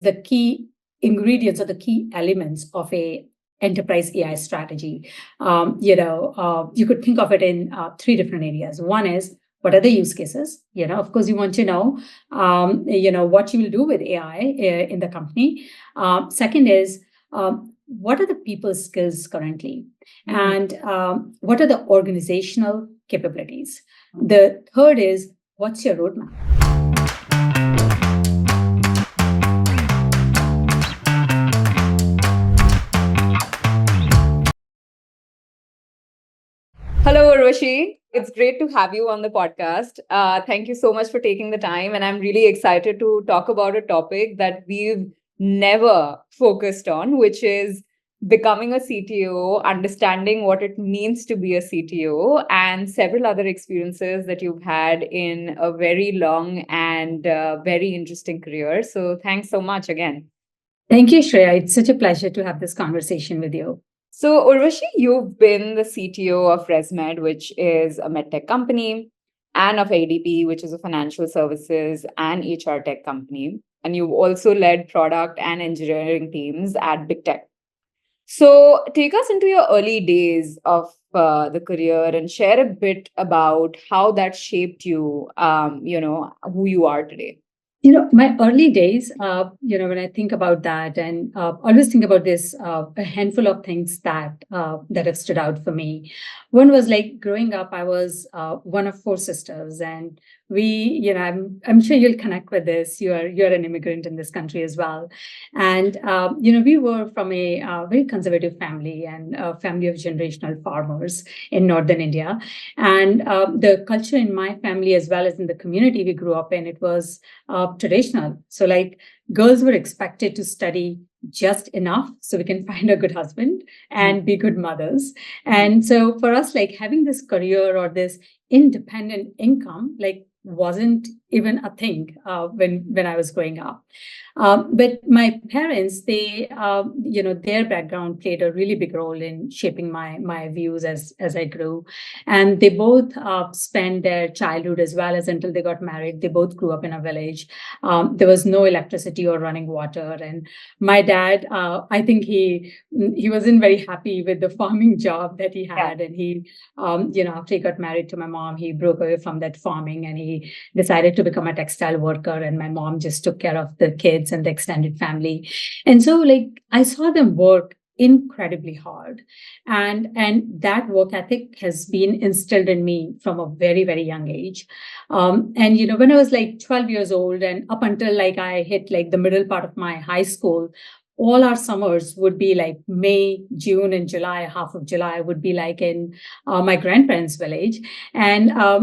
the key ingredients or the key elements of a enterprise AI strategy. You could think of it in three different areas. One is, what are the use cases? Of course, you want to know, what you will do with AI in the company. Second is, what are the people skills currently? And what are the organizational capabilities? The third is, what's your roadmap? Hello, Urvashi. It's great to have you on the podcast. Thank you so much for taking the time. And I'm really excited to talk about a topic that we've never focused on, which is becoming a CTO, understanding what it means to be a CTO, and several other experiences that you've had in a very long and very interesting career. So thanks so much again. Thank you, Shreya. It's such a pleasure to have this conversation with you. So, Urvashi, you've been the CTO of ResMed, which is a medtech company, and of ADP, which is a financial services and HR tech company. And you've also led product and engineering teams at big tech. So, take us into your early days of the career and share a bit about how that shaped you, who you are today. My early days, when I think about that, and always think about this, a handful of things that have stood out for me. One was like growing up, I was one of four sisters, and we, I'm sure you'll connect with this. You're an immigrant in this country as well, and we were from a very conservative family and a family of generational farmers in northern India, and the culture in my family as well as in the community we grew up in, it was traditional. So like girls were expected to study just enough so we can find a good husband and be good mothers. And so for us, like having this career or this independent income, like wasn't even a thing when I was growing up. But my parents, they, their background played a really big role in shaping my views as I grew. And they both spent their childhood as well as until they got married. They both grew up in a village. There was no electricity or running water. And my dad, I think he wasn't very happy with the farming job that he had. And he, after he got married to my mom, he broke away from that farming and he decided to become a textile worker. And my mom just took care of the kids and the extended family. And so like I saw them work incredibly hard, and that work ethic has been instilled in me from a very, very young age. And when I was like 12 years old and up until like I hit like the middle part of my high school, all our summers would be like May, June, and July. Half of July would be like in my grandparents' village. And I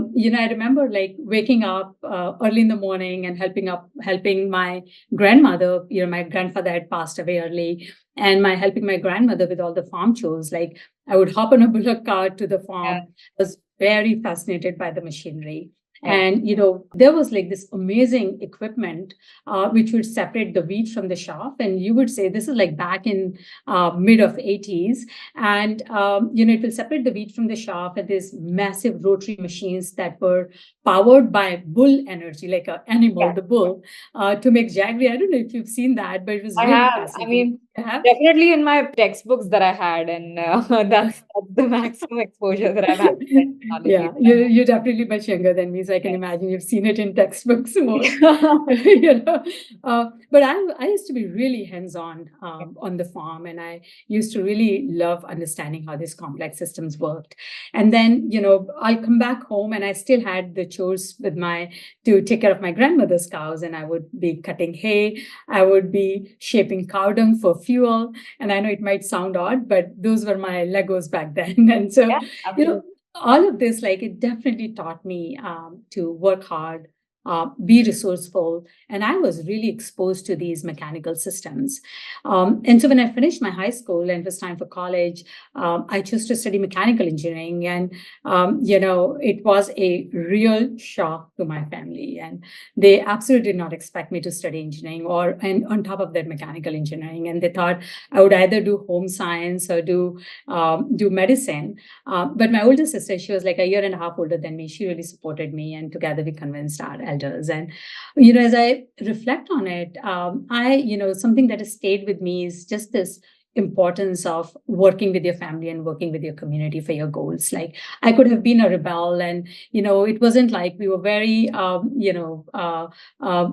remember like waking up early in the morning and helping my grandmother. My grandfather had passed away early, and helping my grandmother with all the farm chores. Like I would hop on a bullock cart to the farm. I was very fascinated by the machinery. And, there was like this amazing equipment which would separate the wheat from the chaff. And you would say this is like back in mid of 80s. And, it will separate the wheat from the chaff, and these massive rotary machines that were powered by bull energy, like an animal, the bull, to make jaggery. I don't know if you've seen that, but it was really fascinating. Definitely in my textbooks that I had, and that's the maximum exposure that I've had. Yeah, you're definitely much younger than me, so I can imagine you've seen it in textbooks more. But I used to be really hands-on on the farm, and I used to really love understanding how these complex systems worked. And then, I'll come back home, and I still had the chores to take care of my grandmother's cows, and I would be cutting hay, I would be shaping cow dung for fuel. And I know it might sound odd, but those were my Legos back then. And so, all of this, like it definitely taught me to work hard, be resourceful. And I was really exposed to these mechanical systems. And so when I finished my high school and it was time for college, I chose to study mechanical engineering. And, it was a real shock to my family. And they absolutely did not expect me to study engineering and on top of that, mechanical engineering. And they thought I would either do home science or do medicine. But my older sister, she was like a year and a half older than me. She really supported me. And together we convinced our elders. And, as I reflect on it, something that has stayed with me is just this importance of working with your family and working with your community for your goals. Like, I could have been a rebel, and it wasn't like we were very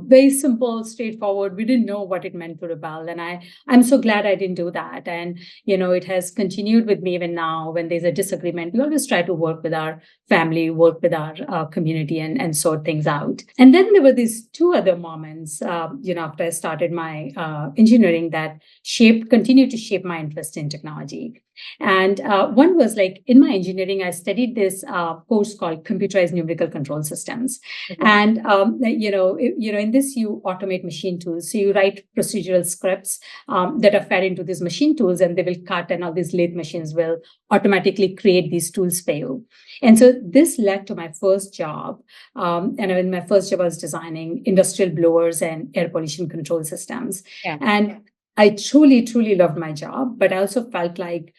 very simple, straightforward. We didn't know what it meant to rebel, and I'm so glad I didn't do that. And it has continued with me even now. When there's a disagreement, we always try to work with our family, work with our community, and sort things out. And then there were these two other moments, after I started my engineering, that continued to shape my interest in technology. And one was like, in my engineering, I studied this course called Computerized Numerical Control Systems. Okay. And in this, you automate machine tools. So you write procedural scripts that are fed into these machine tools, and they will cut, and all these lathe machines will automatically create these tools for you. And so this led to my first job. And in my first job, I was designing industrial blowers and air pollution control systems. Yeah. And I truly, truly loved my job, but I also felt like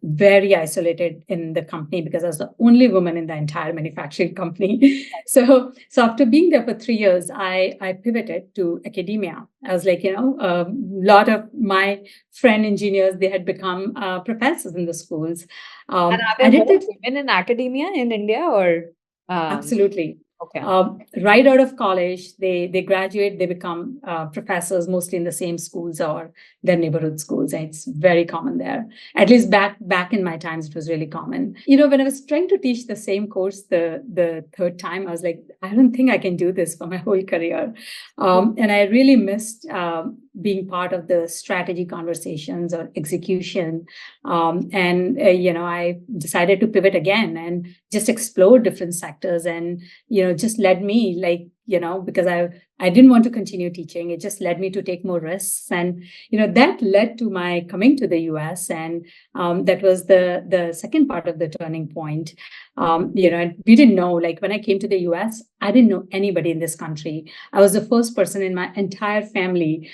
very isolated in the company because I was the only woman in the entire manufacturing company. So after being there for 3 years, I pivoted to academia. I was like, a lot of my friend engineers, they had become professors in the schools. And are there more women in academia in India, or? Absolutely. Okay. Right out of college, they graduate, they become professors, mostly in the same schools or their neighborhood schools. And it's very common there. At least back in my times, it was really common. When I was trying to teach the same course the third time, I was like, I don't think I can do this for my whole career. And I really missed being part of the strategy conversations or execution. I decided to pivot again and just explore different sectors, and just led me, like, because I didn't want to continue teaching. It just led me to take more risks. And, that led to my coming to the US. And that was the second part of the turning point. And we didn't know, like, when I came to the US, I didn't know anybody in this country. I was the first person in my entire family,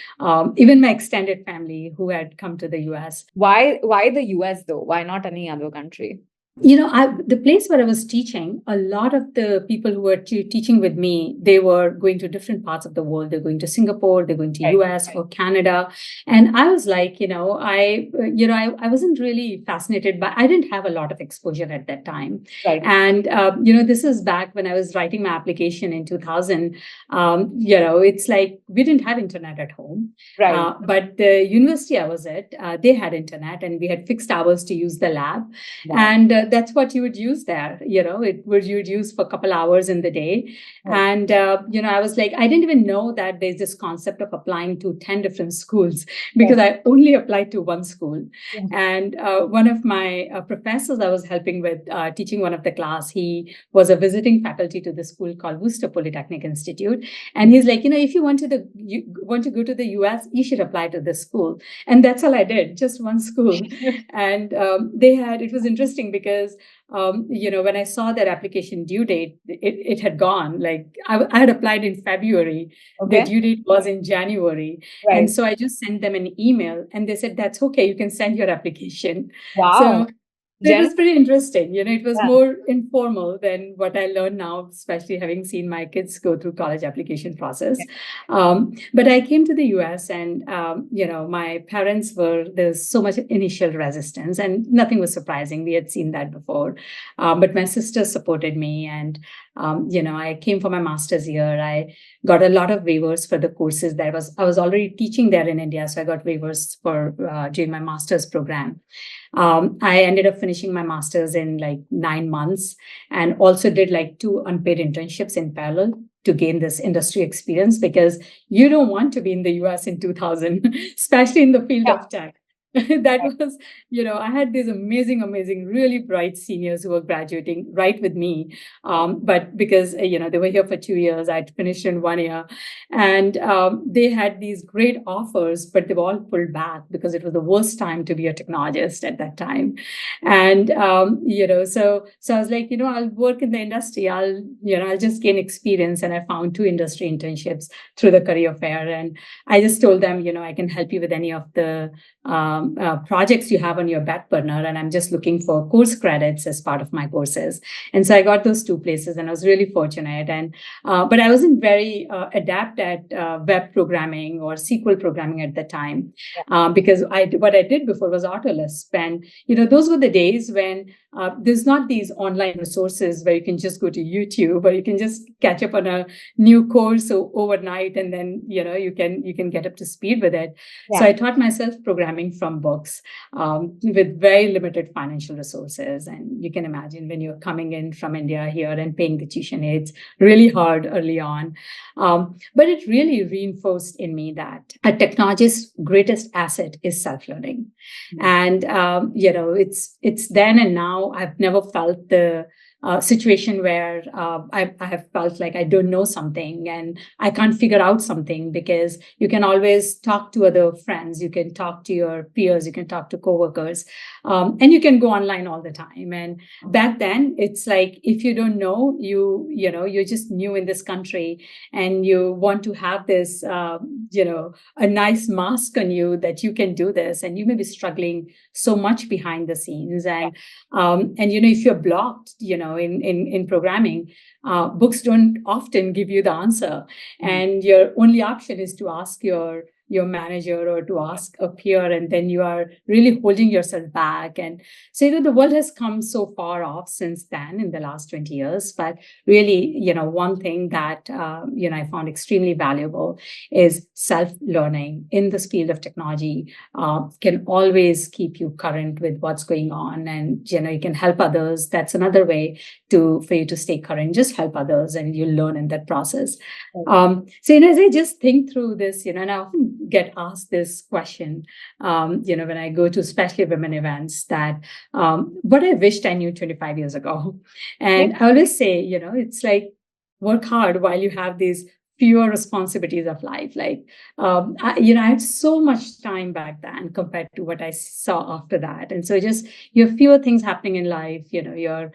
even my extended family, who had come to the US. Why the US though? Why not any other country? The place where I was teaching, a lot of the people who were teaching with me, they were going to different parts of the world. They're going to Singapore, they're going to US or Canada. And I was like, I wasn't really fascinated by, I didn't have a lot of exposure at that time. Right. And, this is back when I was writing my application in 2000. It's like, we didn't have internet at home. Right. But the university I was at, they had internet, and we had fixed hours to use the lab. Wow. And that's what you would use there. You would use for a couple hours in the day. Right. And, I was like, I didn't even know that there's this concept of applying to 10 different schools, because I only applied to one school. Yeah. And one of my professors I was helping with teaching one of the class, he was a visiting faculty to the school called Worcester Polytechnic Institute. And he's like, if you want to go to the US, you should apply to this school. And that's all I did, just one school. And it was interesting because, when I saw that application due date, it had gone. Like, I had applied in February. Okay. The due date was in January. Right. And so I just sent them an email, and they said, that's okay, you can send your application. Wow. So it was pretty interesting. It was more informal than what I learned now, especially having seen my kids go through college application process. Yeah. But I came to the US, and, my parents there's so much initial resistance, and nothing was surprising. We had seen that before. But my sister supported me, and, I came for my master's year. I got a lot of waivers for the courses that I was already teaching there in India. So I got waivers for during my master's program. I ended up finishing my master's in like 9 months, and also did like 2 unpaid internships in parallel to gain this industry experience, because you don't want to be in the US in 2000, especially in the field of tech. That was, I had these amazing, really bright seniors who were graduating right with me. But because, they were here for 2 years, I'd finished in 1 year. And they had these great offers, but they were all pulled back because it was the worst time to be a technologist at that time. And, so I was like, I'll work in the industry. I'll just gain experience. And I found 2 industry internships through the career fair. And I just told them, I can help you with any of the projects you have on your back burner, and I'm just looking for course credits as part of my courses. And so I got those two places, and I was really fortunate. And but I wasn't very adept at web programming or SQL programming at the time, because what I did before was Autolisp, and those were the days when there's not these online resources where you can just go to YouTube, or you can just catch up on a new course overnight, and then you can get up to speed with it. So I taught myself programming from books, with very limited financial resources. And you can imagine when you're coming in from India here and paying the tuition, it's really hard early on. But it really reinforced in me that a technologist's greatest asset is self-learning. And it's then and now. I've never felt the situation where I have felt like I don't know something and I can't figure out something, because you can always talk to other friends, you can talk to your peers, you can talk to coworkers, and you can go online all the time. And back then, it's like if you don't know, you're just new in this country, and you want to have this a nice mask on you that you can do this, and you may be struggling so much behind the scenes. And if you're blocked, in programming, books don't often give you the answer, and your only option is to ask your manager or to ask a peer, and then you are really holding yourself back. And so the world has come so far off since then in the last 20 years. But really, one thing that I found extremely valuable is self-learning in this field of technology. Can always keep you current with what's going on, and you can help others. That's another way for you to stay current. Just help others, and you learn in that process. So as I just think through this, and I often get asked this question, when I go to especially women events, that what I wished I knew 25 years ago. And I always say, it's like work hard while you have these fewer responsibilities of life. Like, I had so much time back then compared to what I saw after that. And so just you have fewer things happening in life, your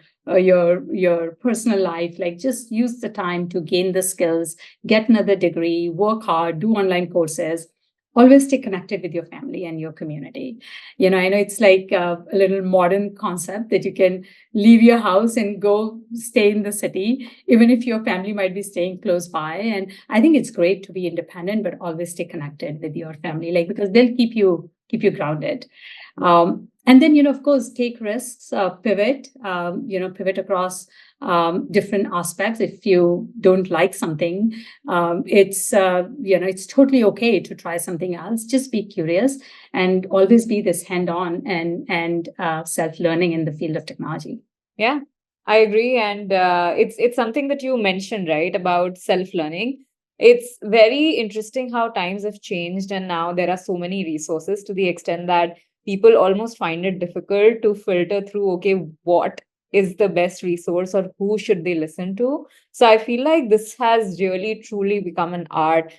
personal life, like just use the time to gain the skills, get another degree, work hard, do online courses. Always stay connected with your family and your community. I know it's like a little modern concept that you can leave your house and go stay in the city, even if your family might be staying close by. And I think it's great to be independent, but always stay connected with your family, because they'll keep you grounded. And then, of course, take risks, pivot across different aspects. If you don't like something, it's totally okay to try something else. Just be curious and always be this hand-on and self-learning in the field of technology. Yeah, I agree. And it's something that you mentioned, right, about self-learning. It's very interesting how times have changed, and now there are so many resources, to the extent that people almost find it difficult to filter through, okay, what is the best resource or who should they listen to. So I feel like this has really truly become an art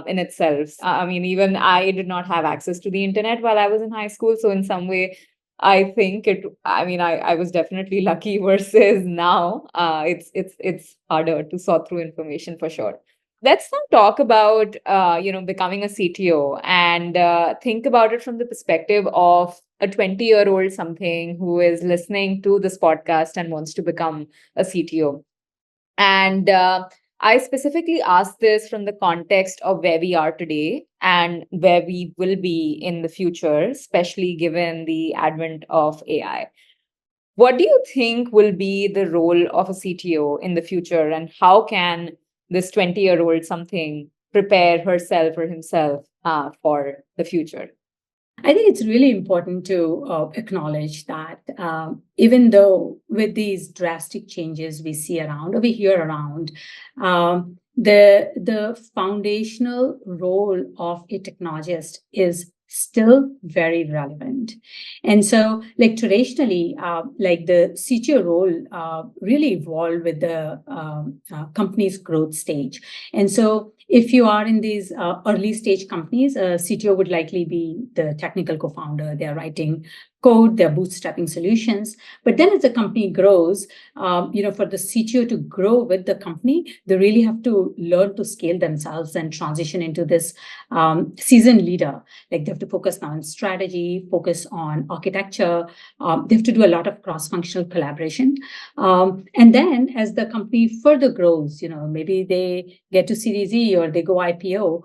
in itself. I mean, even I did not have access to the internet while I was in high school. So in some way, I think I was definitely lucky versus now. It's harder to sort through information for sure. Let's now talk about becoming a CTO, and think about it from the perspective of a 20-year-old something who is listening to this podcast and wants to become a CTO. And I specifically asked this from the context of where we are today and where we will be in the future, especially given the advent of AI. What do you think will be the role of a CTO in the future, and how can this 20-year-old something prepare herself or himself for the future? I think it's really important to acknowledge that even though with these drastic changes we see around, or we hear around, the foundational role of a technologist is still very relevant. And so, like traditionally, like the CTO role really evolved with the company's growth stage. And so if you are in these early stage companies, a CTO would likely be the technical co-founder. They are writing code, they're bootstrapping solutions. But then as the company grows, for the CTO to grow with the company, they really have to learn to scale themselves and transition into this seasoned leader. Like they have to focus now on strategy, focus on architecture. They have to do a lot of cross-functional collaboration. And then as the company further grows, maybe they get to Series E or they go IPO,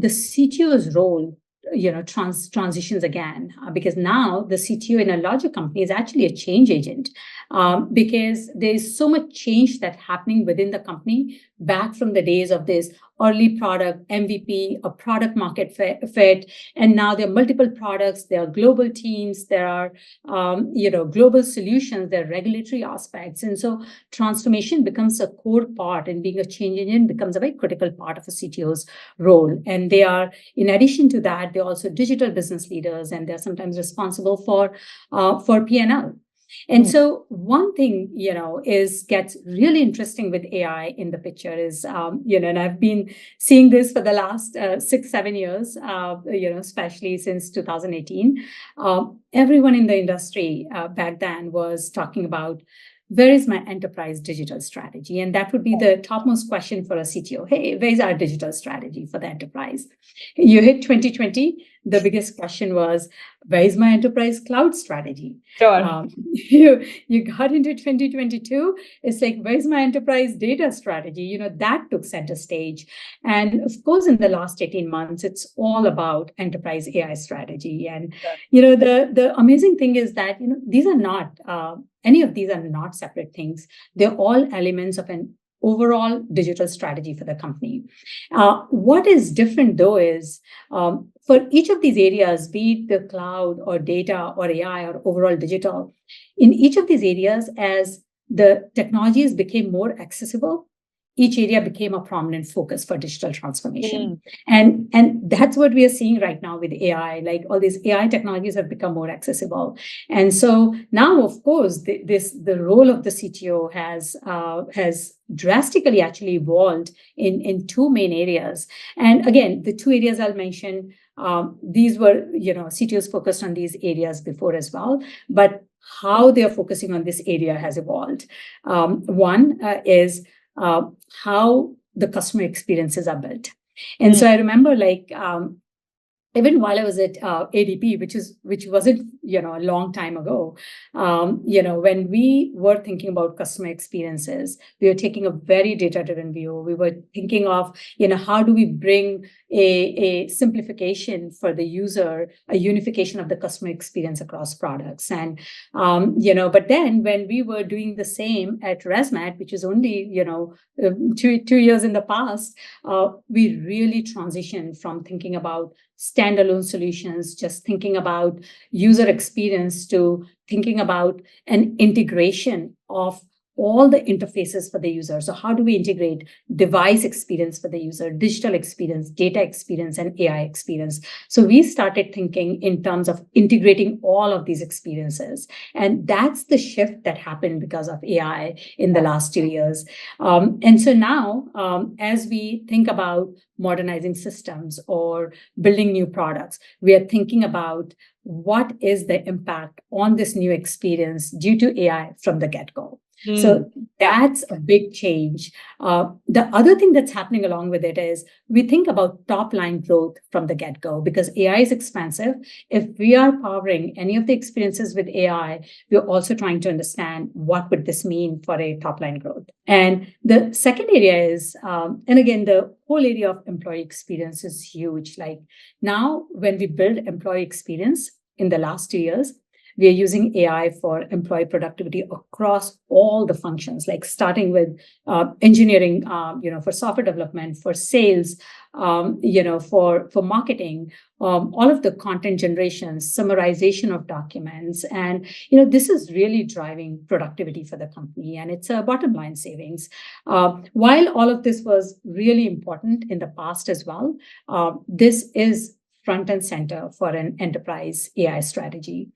the CTO's role transitions again, because now the CTO in a larger company is actually a change agent, because there's so much change that's happening within the company back from the days of this early product MVP, a product market fit, and now there are multiple products, there are global teams, there are global solutions, there are regulatory aspects, and so transformation becomes a core part, and being a change agent becomes a very critical part of a CTO's role. And they are, in addition to that, they're also digital business leaders, and they're sometimes responsible for P&L. And so one thing, gets really interesting with AI in the picture is, and I've been seeing this for the last 6-7 years, especially since 2018. Everyone in the industry back then was talking about, where is my enterprise digital strategy? And that would be the topmost question for a CTO. Hey, where is our digital strategy for the enterprise? You hit 2020, the biggest question was, where is my enterprise cloud strategy? Sure. You got into 2022, it's like, where's my enterprise data strategy? That took center stage. And of course, in the last 18 months, it's all about enterprise AI strategy. And, the amazing thing is that, these are not, any of these are not separate things. They're all elements of an overall digital strategy for the company. What is different, though, is for each of these areas, be it the cloud or data or AI or overall digital, in each of these areas, as the technologies became more accessible, each area became a prominent focus for digital transformation. And that's what we are seeing right now with AI. Like all these AI technologies have become more accessible. And so now, of course, the role of the CTO has drastically actually evolved in two main areas. And again, the two areas I'll mention, these were, CTOs focused on these areas before as well, but how they are focusing on this area has evolved. One is how the customer experiences are built. And so I remember, even while I was at ADP, which wasn't, a long time ago, when we were thinking about customer experiences, we were taking a very data-driven view. We were thinking of, how do we bring a simplification for the user, a unification of the customer experience across products. And, but then when we were doing the same at ResMed, which is only, 2 years in the past, we really transitioned from thinking about standalone solutions, just thinking about user experience, to thinking about an integration of all the interfaces for the user. So how do we integrate device experience for the user, digital experience, data experience, and AI experience? So we started thinking in terms of integrating all of these experiences. And that's the shift that happened because of AI in the last 2 years. And so now, as we think about modernizing systems or building new products, we are thinking about what is the impact on this new experience due to AI from the get-go. So that's a big change. The other thing that's happening along with it is we think about top line growth from the get-go, because AI is expensive. If we are powering any of the experiences with AI, we're also trying to understand what would this mean for a top line growth. And the second area is, and again, the whole area of employee experience is huge. Like now, when we build employee experience in the last 2 years, we are using AI for employee productivity across all the functions, like starting with engineering, for software development, for sales, for marketing, all of the content generation, summarization of documents. And, this is really driving productivity for the company, and it's a bottom line savings. While all of this was really important in the past as well, this is front and center for an enterprise AI strategy.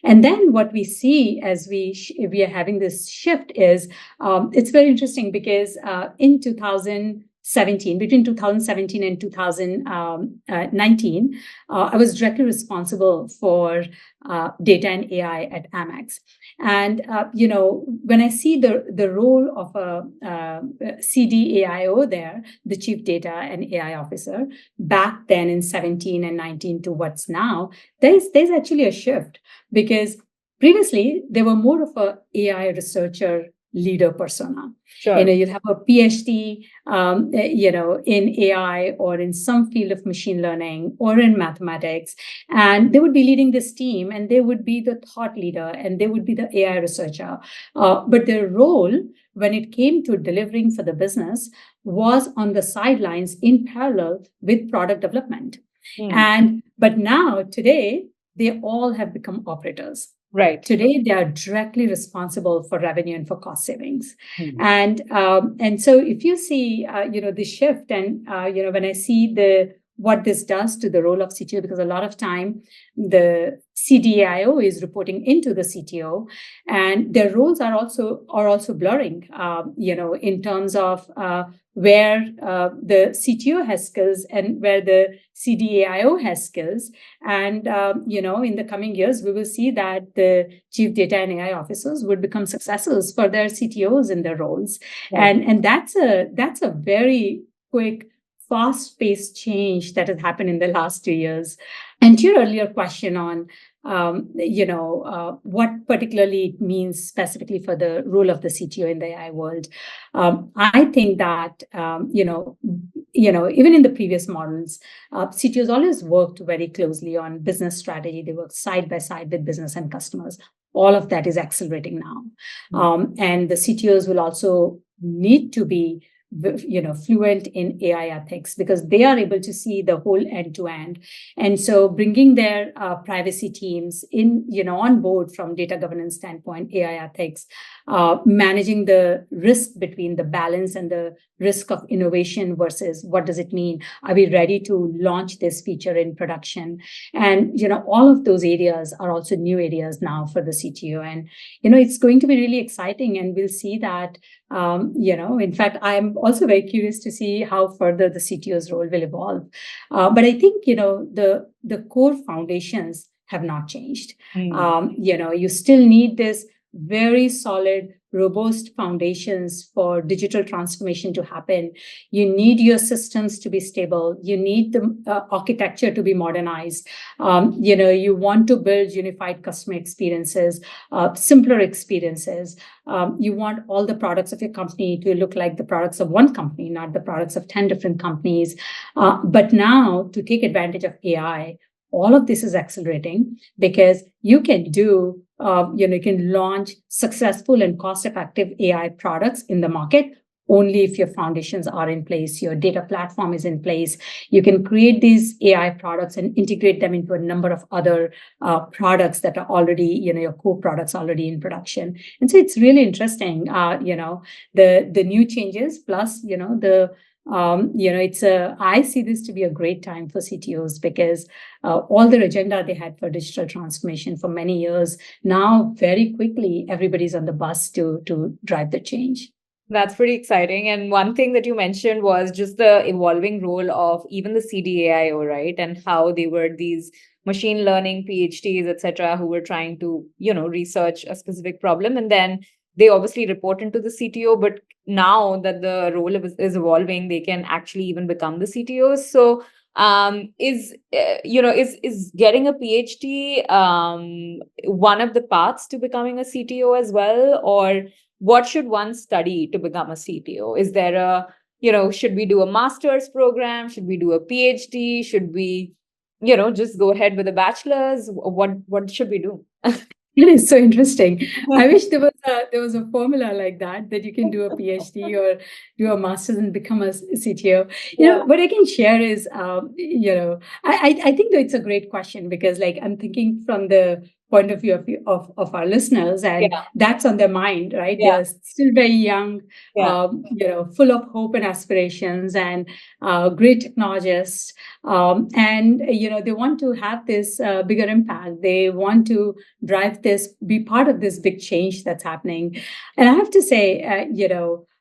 And then what we see as we are having this shift is, it's very interesting because in 2016, 2017, between 2017 and 2019, I was directly responsible for data and AI at Amex. And when I see the role of a CDAIO there, the Chief Data and AI Officer, back then in 17 and 19 to what's now, there's actually a shift, because previously there were more of a AI researcher leader persona. Sure. You'd have a PhD, in AI or in some field of machine learning or in mathematics, and they would be leading this team, and they would be the thought leader, and they would be the AI researcher. But their role, when it came to delivering for the business, was on the sidelines in parallel with product development. But now, today, they all have become operators. Right. Today, they are directly responsible for revenue and for cost savings. And so if you see, the shift, and, when I see what this does to the role of CTO, because a lot of time the CDIO is reporting into the CTO, and their roles are also blurring, in terms of where the CTO has skills and where the CDAIO has skills. And, in the coming years, we will see that the Chief Data and AI Officers would become successors for their CTOs in their roles. Right. And that's a very quick, fast-paced change that has happened in the last 2 years. And to your earlier question on, what particularly it means specifically for the role of the CTO in the AI world, I think that, even in the previous models, CTOs always worked very closely on business strategy. They worked side by side with business and customers. All of that is accelerating now. And the CTOs will also need to be fluent in AI ethics, because they are able to see the whole end to end. And so bringing their privacy teams on board from data governance standpoint, AI ethics, managing the risk between the balance and the risk of innovation versus what does it mean? Are we ready to launch this feature in production? And, all of those areas are also new areas now for the CTO. And, it's going to be really exciting, and we'll see that. In fact, I'm also very curious to see how further the CTO's role will evolve. But I think, the core foundations have not changed. You still need this very solid, robust foundations for digital transformation to happen. You need your systems to be stable. You need the architecture to be modernized. You want to build unified customer experiences, simpler experiences. You want all the products of your company to look like the products of one company, not the products of 10 different companies. But now, to take advantage of AI, all of this is accelerating, because you can do, you can launch successful and cost-effective AI products in the market only if your foundations are in place, your data platform is in place. You can create these AI products and integrate them into a number of other products that are already, your core products already in production. And so it's really interesting, the new changes, plus, I see this to be a great time for CTOs, because all their agenda they had for digital transformation for many years, now very quickly everybody's on the bus to drive the change. That's pretty exciting. And one thing that you mentioned was just the evolving role of even the CDAIO, right? And how they were these machine learning PhDs, etc., who were trying to, research a specific problem. And then they obviously report into the CTO, but now that the role is evolving, they can actually even become the CTOs. So is getting a PhD one of the paths to becoming a CTO as well? Or what should one study to become a CTO? Is there should we do a master's program? Should we do a PhD? Should we, just go ahead with a bachelor's? What should we do? It is so interesting. I wish there was a formula like that you can do a PhD or do a master's and become a CTO. What I can share is, I think that it's a great question, because I'm thinking from the point of view of our listeners, and that's on their mind, right? They're still very young, full of hope and aspirations, and great technologists, and they want to have this bigger impact. They want to drive this, be part of this big change that's happening. And I have to say,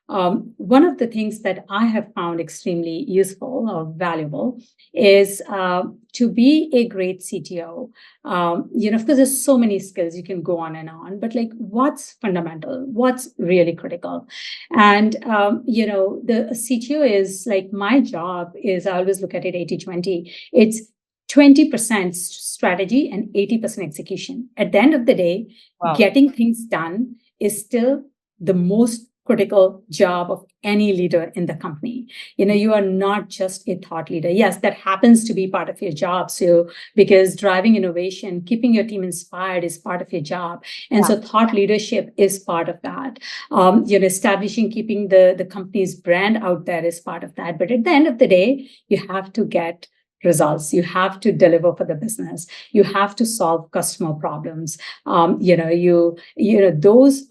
one of the things that I have found extremely useful or valuable is to be a great CTO. Of course, there's so many skills you can go on, but like what's fundamental, what's really critical? And, the CTO is like my job is I always look at it 80-20. It's 20% strategy and 80% execution. At the end of the day, getting things done is still the most critical job of any leader in the company. You are not just a thought leader. Yes, that happens to be part of your job. So because driving innovation, keeping your team inspired is part of your job. And so thought leadership is part of that. Establishing, keeping the company's brand out there is part of that. But at the end of the day, you have to get results. You have to deliver for the business. You have to solve customer problems. Those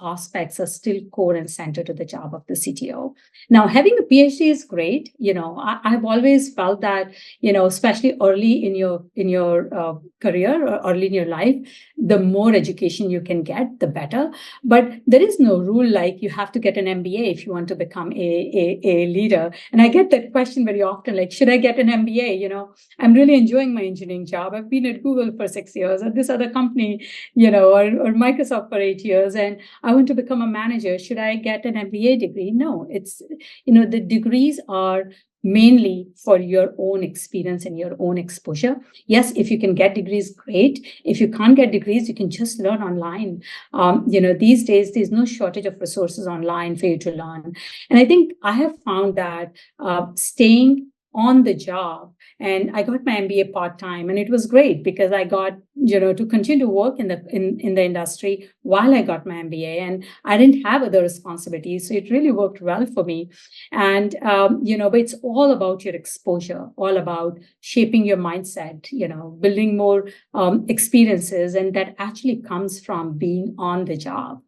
aspects are still core and center to the job of the CTO. Now, having a PhD is great. I've always felt that, especially early in your career or early in your life, the more education you can get, the better. But there is no rule like you have to get an MBA if you want to become a leader. And I get that question very often, like, should I get an MBA? I'm really enjoying my engineering job. I've been at Google for 6 years, or this other company, or Microsoft for 8 years, and I want to become a manager. Should I get an MBA degree? No, it's, the degrees are mainly for your own experience and your own exposure. Yes, if you can get degrees, great. If you can't get degrees, you can just learn online. These days, there's no shortage of resources online for you to learn. And I think I have found that staying on the job, and I got my MBA part-time, and it was great because I got, to continue to work in the industry while I got my MBA, and I didn't have other responsibilities. So it really worked well for me. And, but it's all about your exposure, all about shaping your mindset, building more experiences. And that actually comes from being on the job.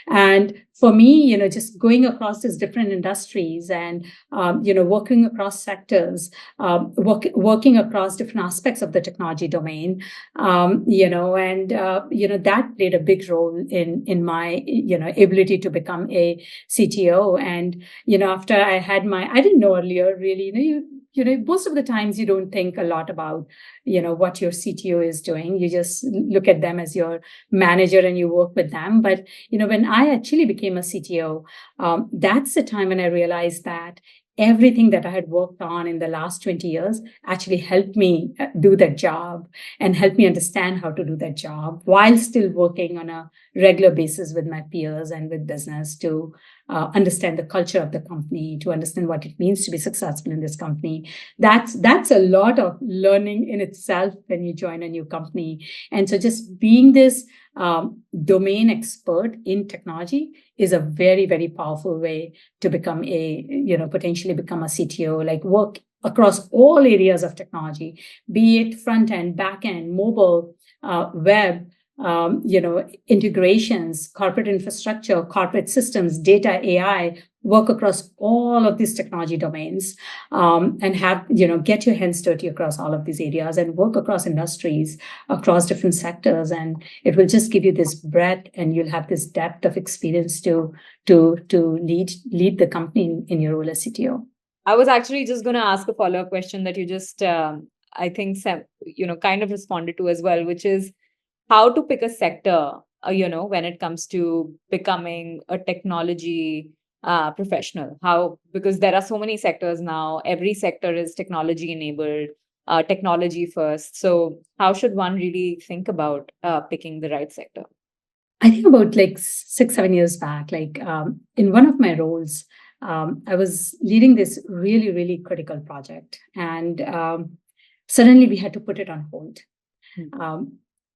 And for me, just going across these different industries and, working across sectors, working across different aspects of the technology domain, that played a big role in my, ability to become a CTO. And, after I didn't know earlier, really, most of the times you don't think a lot about, what your CTO is doing. You just look at them as your manager and you work with them. But, when I actually became a CTO, that's the time when I realized that everything that I had worked on in the last 20 years actually helped me do that job and helped me understand how to do that job while still working on a regular basis with my peers and with business to understand the culture of the company, to understand what it means to be successful in this company. That's a lot of learning in itself when you join a new company. And so just being this domain expert in technology is a very, very powerful way to become potentially become a CTO, like work across all areas of technology, be it front end, back end, mobile, web, integrations, corporate infrastructure, corporate systems, data, AI, work across all of these technology domains, and have, get your hands dirty across all of these areas and work across industries, across different sectors. And it will just give you this breadth and you'll have this depth of experience to lead the company in your role as CTO. I was actually just going to ask a follow-up question that you just, I think, kind of responded to as well, which is how to pick a sector, when it comes to becoming a technology professional. Because there are so many sectors now. Every sector is technology enabled, technology first. So how should one really think about picking the right sector? I think about like 6-7 years back, in one of my roles, I was leading this really, really critical project, and suddenly we had to put it on hold.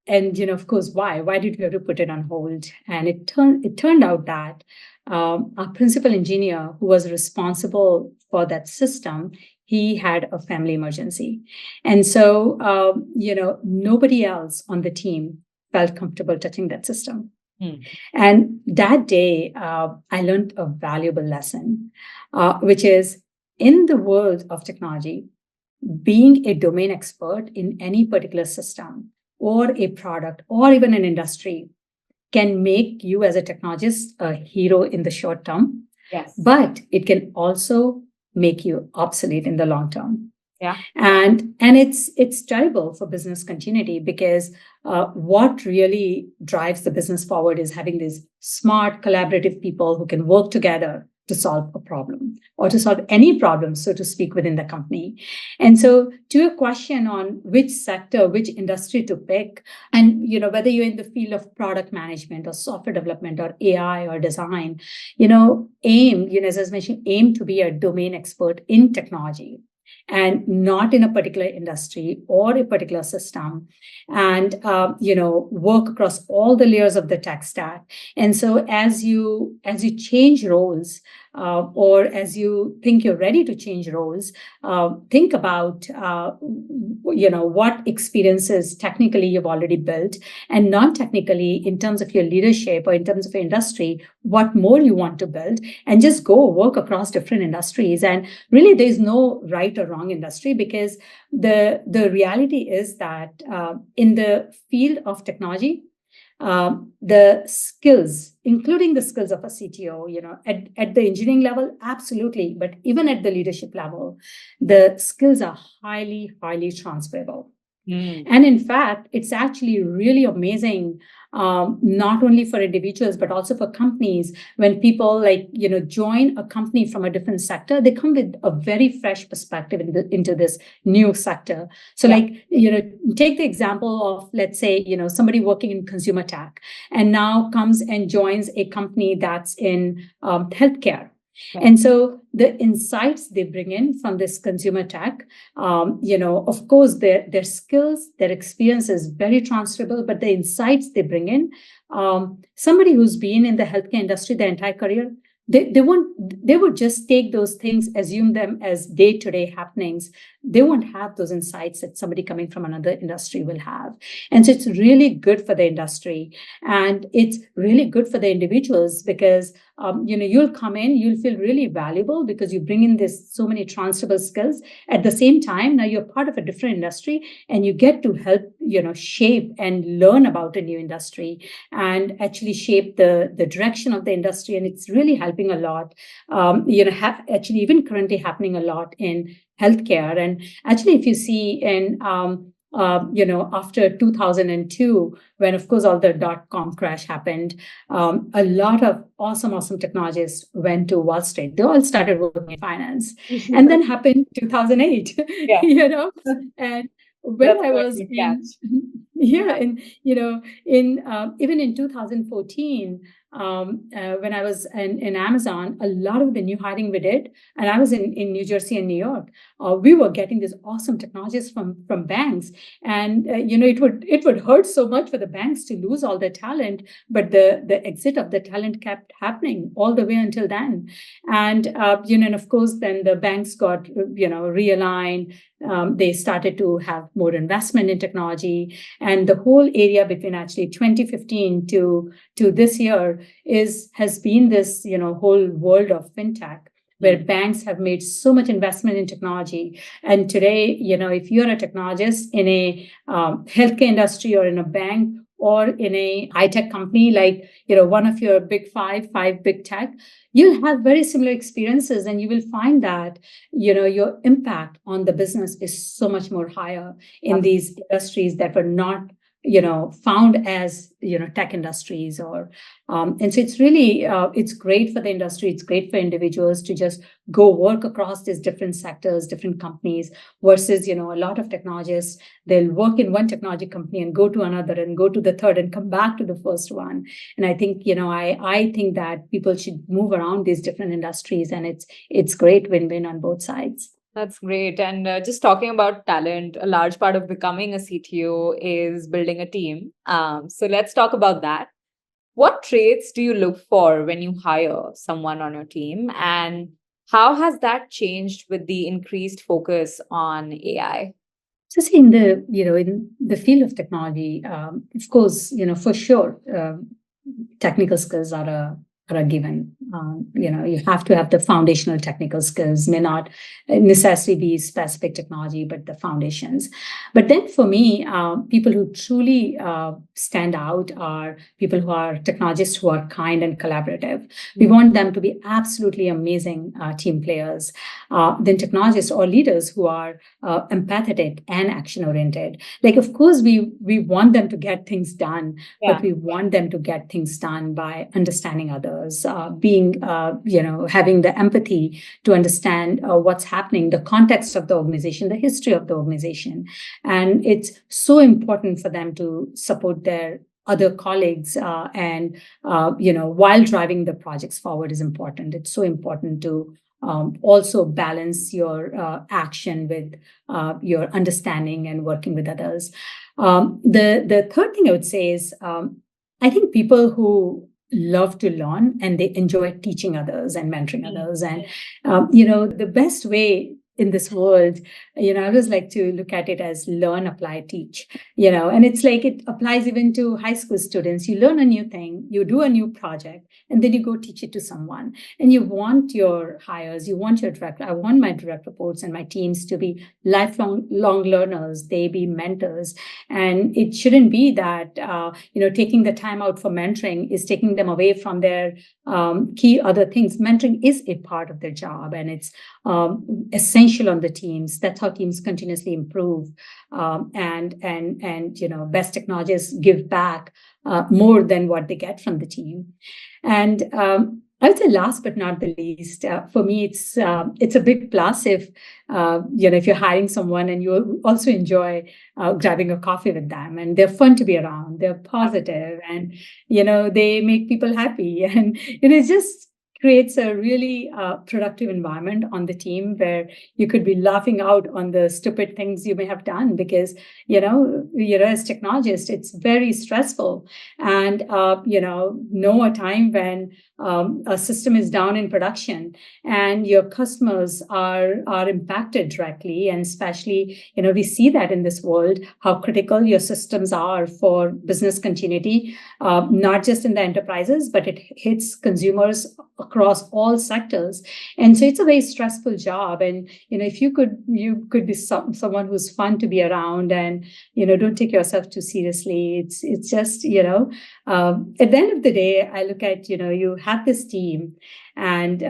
And of course, why? Why did we have to put it on hold? And it turned out that our principal engineer, who was responsible for that system, he had a family emergency, and so nobody else on the team felt comfortable touching that system. And that day, I learned a valuable lesson, which is in the world of technology, being a domain expert in any particular system or a product or even an industry can make you as a technologist a hero in the short term, Yes. but it can also make you obsolete in the long term. Yeah. And it's terrible for business continuity, because what really drives the business forward is having these smart, collaborative people who can work together to solve a problem, or to solve any problem, so to speak, within the company. And so, to your question on which sector, which industry to pick, and whether you're in the field of product management or software development or AI or design, as I was mentioning, aim to be a domain expert in technology and not in a particular industry or a particular system, and work across all the layers of the tech stack. And so as you change roles, or as you think you're ready to change roles, think about what experiences technically you've already built, and non-technically, in terms of your leadership or in terms of your industry, what more you want to build, and just go work across different industries. And really, there's no right or wrong industry, because the reality is that in the field of technology, the skills, including the skills of a CTO, at the engineering level, absolutely, but even at the leadership level, the skills are highly, highly transferable. And in fact, it's actually really amazing, not only for individuals, but also for companies. When people join a company from a different sector, they come with a very fresh perspective into this new sector. So take the example of, let's say, somebody working in consumer tech and now comes and joins a company that's in healthcare. And so the insights they bring in from this consumer tech, of course, their skills, their experience is very transferable, but the insights they bring in, somebody who's been in the healthcare industry their entire career, they would just take those things, assume them as day-to-day happenings. They won't have those insights that somebody coming from another industry will have. And so it's really good for the industry, and it's really good for the individuals, because you'll come in, you'll feel really valuable because you bring in this so many transferable skills. At the same time, now you're part of a different industry, and you get to help shape and learn about a new industry, and actually shape the direction of the industry. And it's really helping a lot, actually even currently happening a lot in healthcare. And actually, if you see in after 2002, when of course all the dot-com crash happened, a lot of awesome technologists went to Wall Street. They all started working in finance. And then happened 2008, Yeah. and when That's I what was you in, catch. and even in 2014, when I was in Amazon, a lot of the new hiring we did, and I was in New Jersey and New York, we were getting these awesome technologists from banks. And it would hurt so much for the banks to lose all their talent, but the exit of the talent kept happening all the way until then. And and of course, then the banks got realigned. They started to have more investment in technology, and the whole area between actually 2015 to this year has been this whole world of fintech, where banks have made so much investment in technology. And today, if you're a technologist in a healthcare industry, or in a bank, or in a high-tech company, like one of your big five big tech, you'll have very similar experiences, and you will find that your impact on the business is so much more higher in these industries that were not found as tech industries. Or and so it's really it's great for the industry, it's great for individuals to just go work across these different sectors, different companies, versus a lot of technologists, they'll work in one technology company and go to another and go to the third and come back to the first one. And I think I think that people should move around these different industries, and it's great win-win on both sides. That's great. And just talking about talent, a large part of becoming a CTO is building a team. So let's talk about that. What traits do you look for when you hire someone on your team? And how has that changed with the increased focus on AI? So see, in the field of technology, of course, for sure, technical skills are a given. You have to have the foundational technical skills, may not necessarily be specific technology, but the foundations. But then for me, people who truly stand out are people who are technologists who are kind and collaborative. We want them to be absolutely amazing team players. Then technologists or leaders who are empathetic and action oriented. Like, of course, we want them to get things done, but we want them to get things done by understanding others, having the empathy to understand what's happening, the context of the organization, the history of the organization. And it's so important for them to support their other colleagues while driving the projects forward is important. It's so important to also balance your action with your understanding and working with others. The third thing I would say is I think people who love to learn and they enjoy teaching others and mentoring others. And, the best way in this world, I always like to look at it as learn, apply, teach, and it's like it applies even to high school students. You learn a new thing, you do a new project, and then you go teach it to someone. And you want your hires, you want your direct, I want my direct reports and my teams to be lifelong learners, they be mentors. And it shouldn't be that, taking the time out for mentoring is taking them away from their key other things. Mentoring is a part of their job, and it's essential on the teams. That's how teams continuously improve. Best technologists give back more than what they get from the team. And I would say last but not the least, for me, it's a big plus if if you're hiring someone and you also enjoy grabbing a coffee with them, and they're fun to be around, they're positive, and they make people happy, and it just creates a really productive environment on the team where you could be laughing out on the stupid things you may have done because as technologists it's very stressful, and know a time when a system is down in production and your customers are impacted directly, and especially we see that in this world how critical your systems are for business continuity, not just in the enterprises but it hits consumers across all sectors. And so it's a very stressful job, and if you could be someone who's fun to be around and don't take yourself too seriously. It's just at the end of the day I look at you have this team, and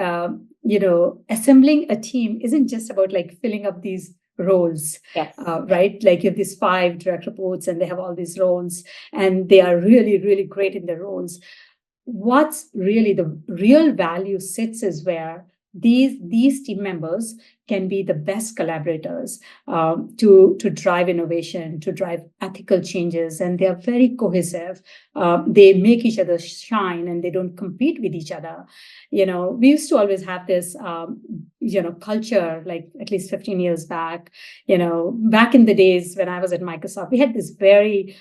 assembling a team isn't just about like filling up these roles. Yes. Right? Like you have these 5 direct reports and they have all these roles and they are really, really great in their roles. What's really the real value sits is where these team members can be the best collaborators to drive innovation, to drive ethical changes, and they are very cohesive. They make each other shine, and they don't compete with each other. We used to always have this, culture, like at least 15 years back. Back in the days when I was at Microsoft, we had this very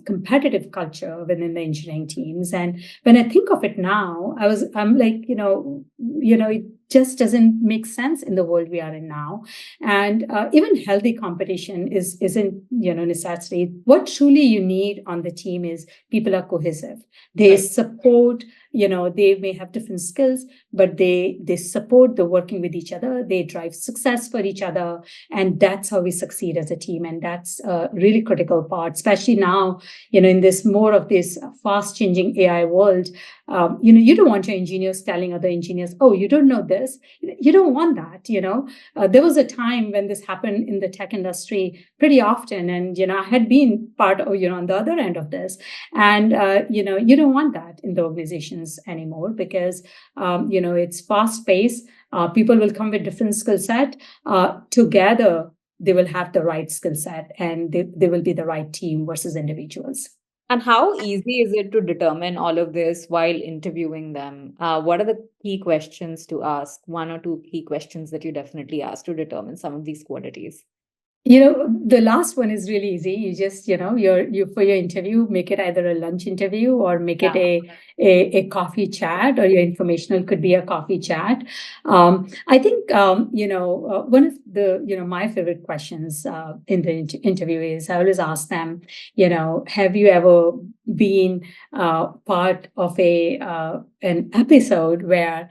competitive culture within the engineering teams. And when I think of it now, I'm like, it just doesn't make sense in the world we are in now. And even healthy competition isn't necessary. What truly you need on the team is people are cohesive. They support, they may have different skills, but they support the working with each other. They drive success for each other. And that's how we succeed as a team. And that's a really critical part, especially now, in this more of this fast changing AI world. You don't want your engineers telling other engineers, oh, you don't know this. You don't want that. There was a time when this happened in the tech industry pretty often. And, I had been part of, on the other end of this. And, you don't want that in the organizations anymore because, it's fast paced. People will come with different skill set. Together, they will have the right skill set and they will be the right team versus individuals. And how easy is it to determine all of this while interviewing them? What are the key questions to ask? 1 or 2 key questions that you definitely ask to determine some of these qualities. The last one is really easy. You just, you for your interview, make it either a lunch interview or make it a coffee chat, or your informational could be a coffee chat. I think, one of the, my favorite questions in the interview is I always ask them, have you ever been part of an episode where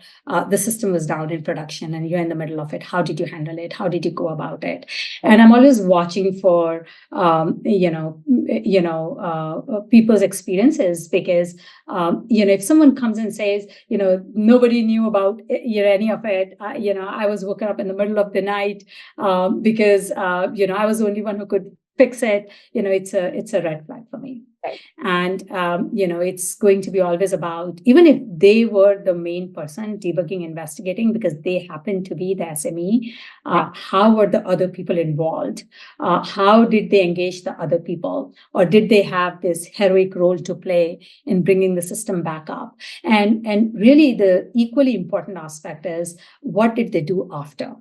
the system was down in production and you're in the middle of it. How did you handle it? How did you go about it? And I'm always watching for people's experiences, because if someone comes and says, nobody knew about any of it, I was woken up in the middle of the night because I was the only one who could fix it, it's a red flag for me. Right. And it's going to be always about, even if they were the main person debugging, investigating, because they happen to be the SME, how were the other people involved? How did they engage the other people? Or did they have this heroic role to play in bringing the system back up? And really the equally important aspect is, what did they do after?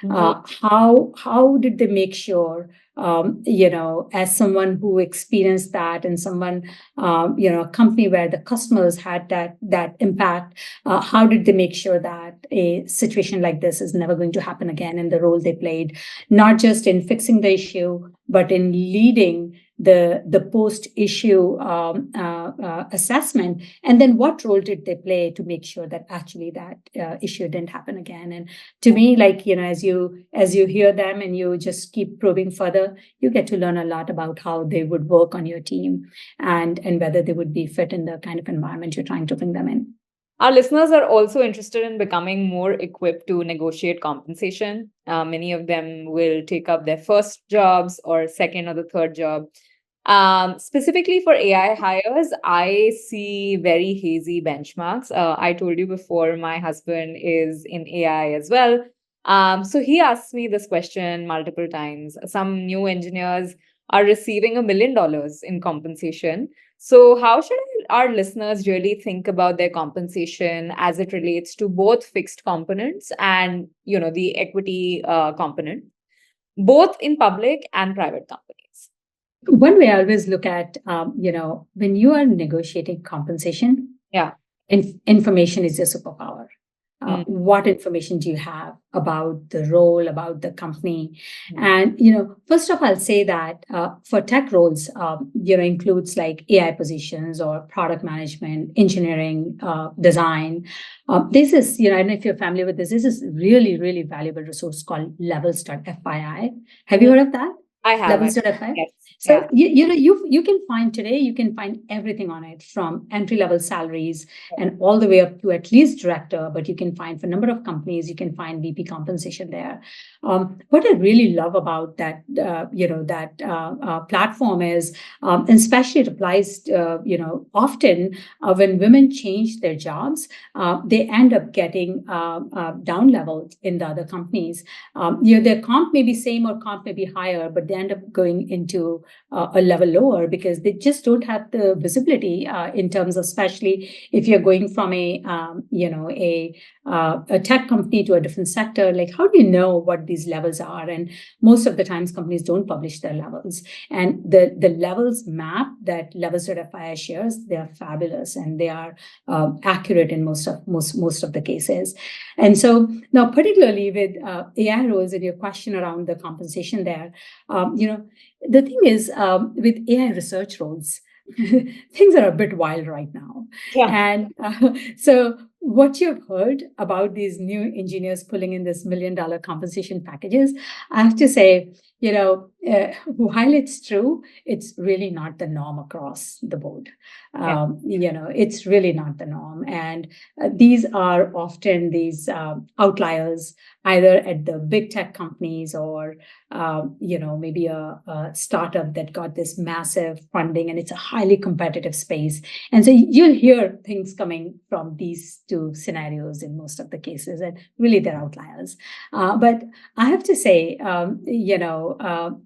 How did they make sure, as someone who experienced that, and someone, a company where the customers had that impact, how did they make sure that a situation like this is never going to happen again, in the role they played, not just in fixing the issue, but in leading the post-issue assessment, and then what role did they play to make sure that actually that issue didn't happen again. And to me, as you hear them and you just keep probing further, you get to learn a lot about how they would work on your team, and whether they would be fit in the kind of environment you're trying to bring them in. Our listeners are also interested in becoming more equipped to negotiate compensation. Many of them will take up their first jobs or second or the third job. Specifically for AI hires, I see very hazy benchmarks. I told you before, my husband is in AI as well. So he asked me this question multiple times. Some new engineers are receiving $1 million in compensation. So how should our listeners really think about their compensation as it relates to both fixed components and, the equity component, both in public and private companies? One way I always look at, when you are negotiating compensation, information is your superpower. What information do you have about the role, about the company? And, first off, I'll say that for tech roles, includes like AI positions or product management, engineering, design. This is, I don't know if you're familiar with this. This is really, really valuable resource called levels.fyi. Have you heard of that? I have. Levels.fyi. Yes. So you can find everything on it, from entry-level salaries and all the way up to at least director. But you can find, for a number of companies, you can find VP compensation there. What I really love about that platform is, and especially it applies often when women change their jobs, they end up getting down leveled in the other companies. Their comp may be same or comp may be higher, but they end up going into a level lower because they just don't have the visibility in terms of, especially if you're going from a tech company to a different sector. Like, how do you know what these levels are? And most of the times companies don't publish their levels, and the levels map that levels.fyi shares, they are fabulous, and they are accurate in most of the cases. And so now, particularly with AI roles, and your question around the compensation there, the thing is, with AI research roles, things are a bit wild right now. And so what you've heard about these new engineers pulling in this $1 million compensation packages, I have to say, while it's true, it's really not the norm across the board. It's really not the norm. And these are often these outliers, either at the big tech companies or, maybe a startup that got this massive funding, and it's a highly competitive space. And so you'll hear things coming from these two scenarios in most of the cases, and really they're outliers. But I have to say,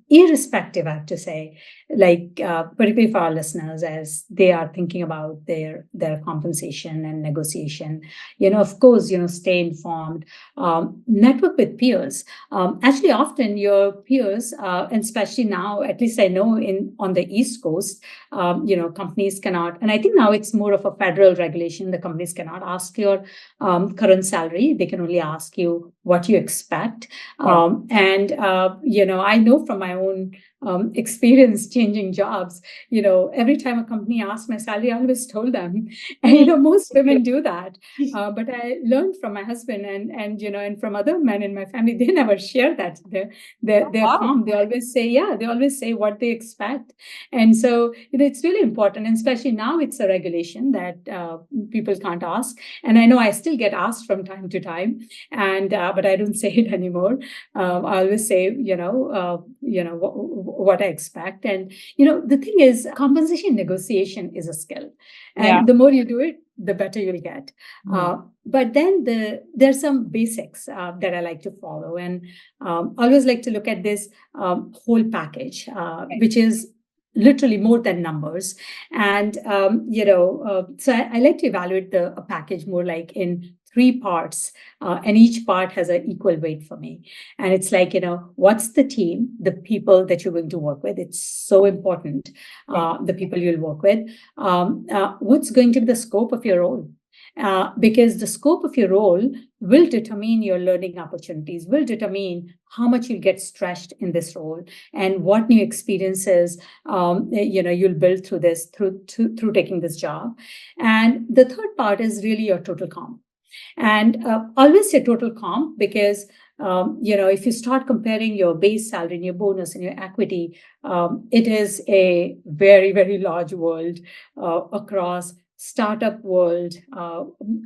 irrespective, I have to say, particularly for our listeners, as they are thinking about their compensation and negotiation, of course, stay informed, network with peers. Actually, often your peers, and especially now, at least I know on the East Coast, companies cannot, and I think now it's more of a federal regulation, the companies cannot ask your current salary. They can only ask you what you expect. And I know from my own experience changing jobs. Every time a company asked my salary, I always told them. And most women do that. But I learned from my husband and from other men in my family, they never share that. They're Wow. calm. They always say, yeah, they always say what they expect. And so, it's really important. And especially now it's a regulation that people can't ask. And I know I still get asked from time to time, but I don't say it anymore. I always say, what I expect. And, the thing is, compensation negotiation is a skill. Yeah. And the more you do it, the better you'll get. Mm. But then there's some basics that I like to follow. And always like to look at this whole package, which is literally more than numbers. And, so I like to evaluate a package more like in three parts, and each part has an equal weight for me. And it's like, what's the team, the people that you're going to work with? It's so important, the people you'll work with. What's going to be the scope of your role? Because the scope of your role will determine your learning opportunities, will determine how much you'll get stretched in this role, and what new experiences you'll build through this, through taking this job. And the third part is really your total comp. And always say total comp, because if you start comparing your base salary and your bonus and your equity, it is a very, very large world across startup world,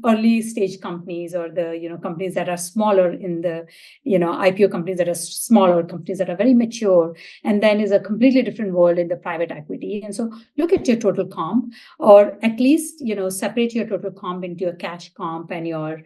early stage companies, or the companies that are smaller in the IPO companies that are smaller, companies that are very mature, and then is a completely different world in the private equity. And so look at your total comp, or at least separate your total comp into your cash comp and your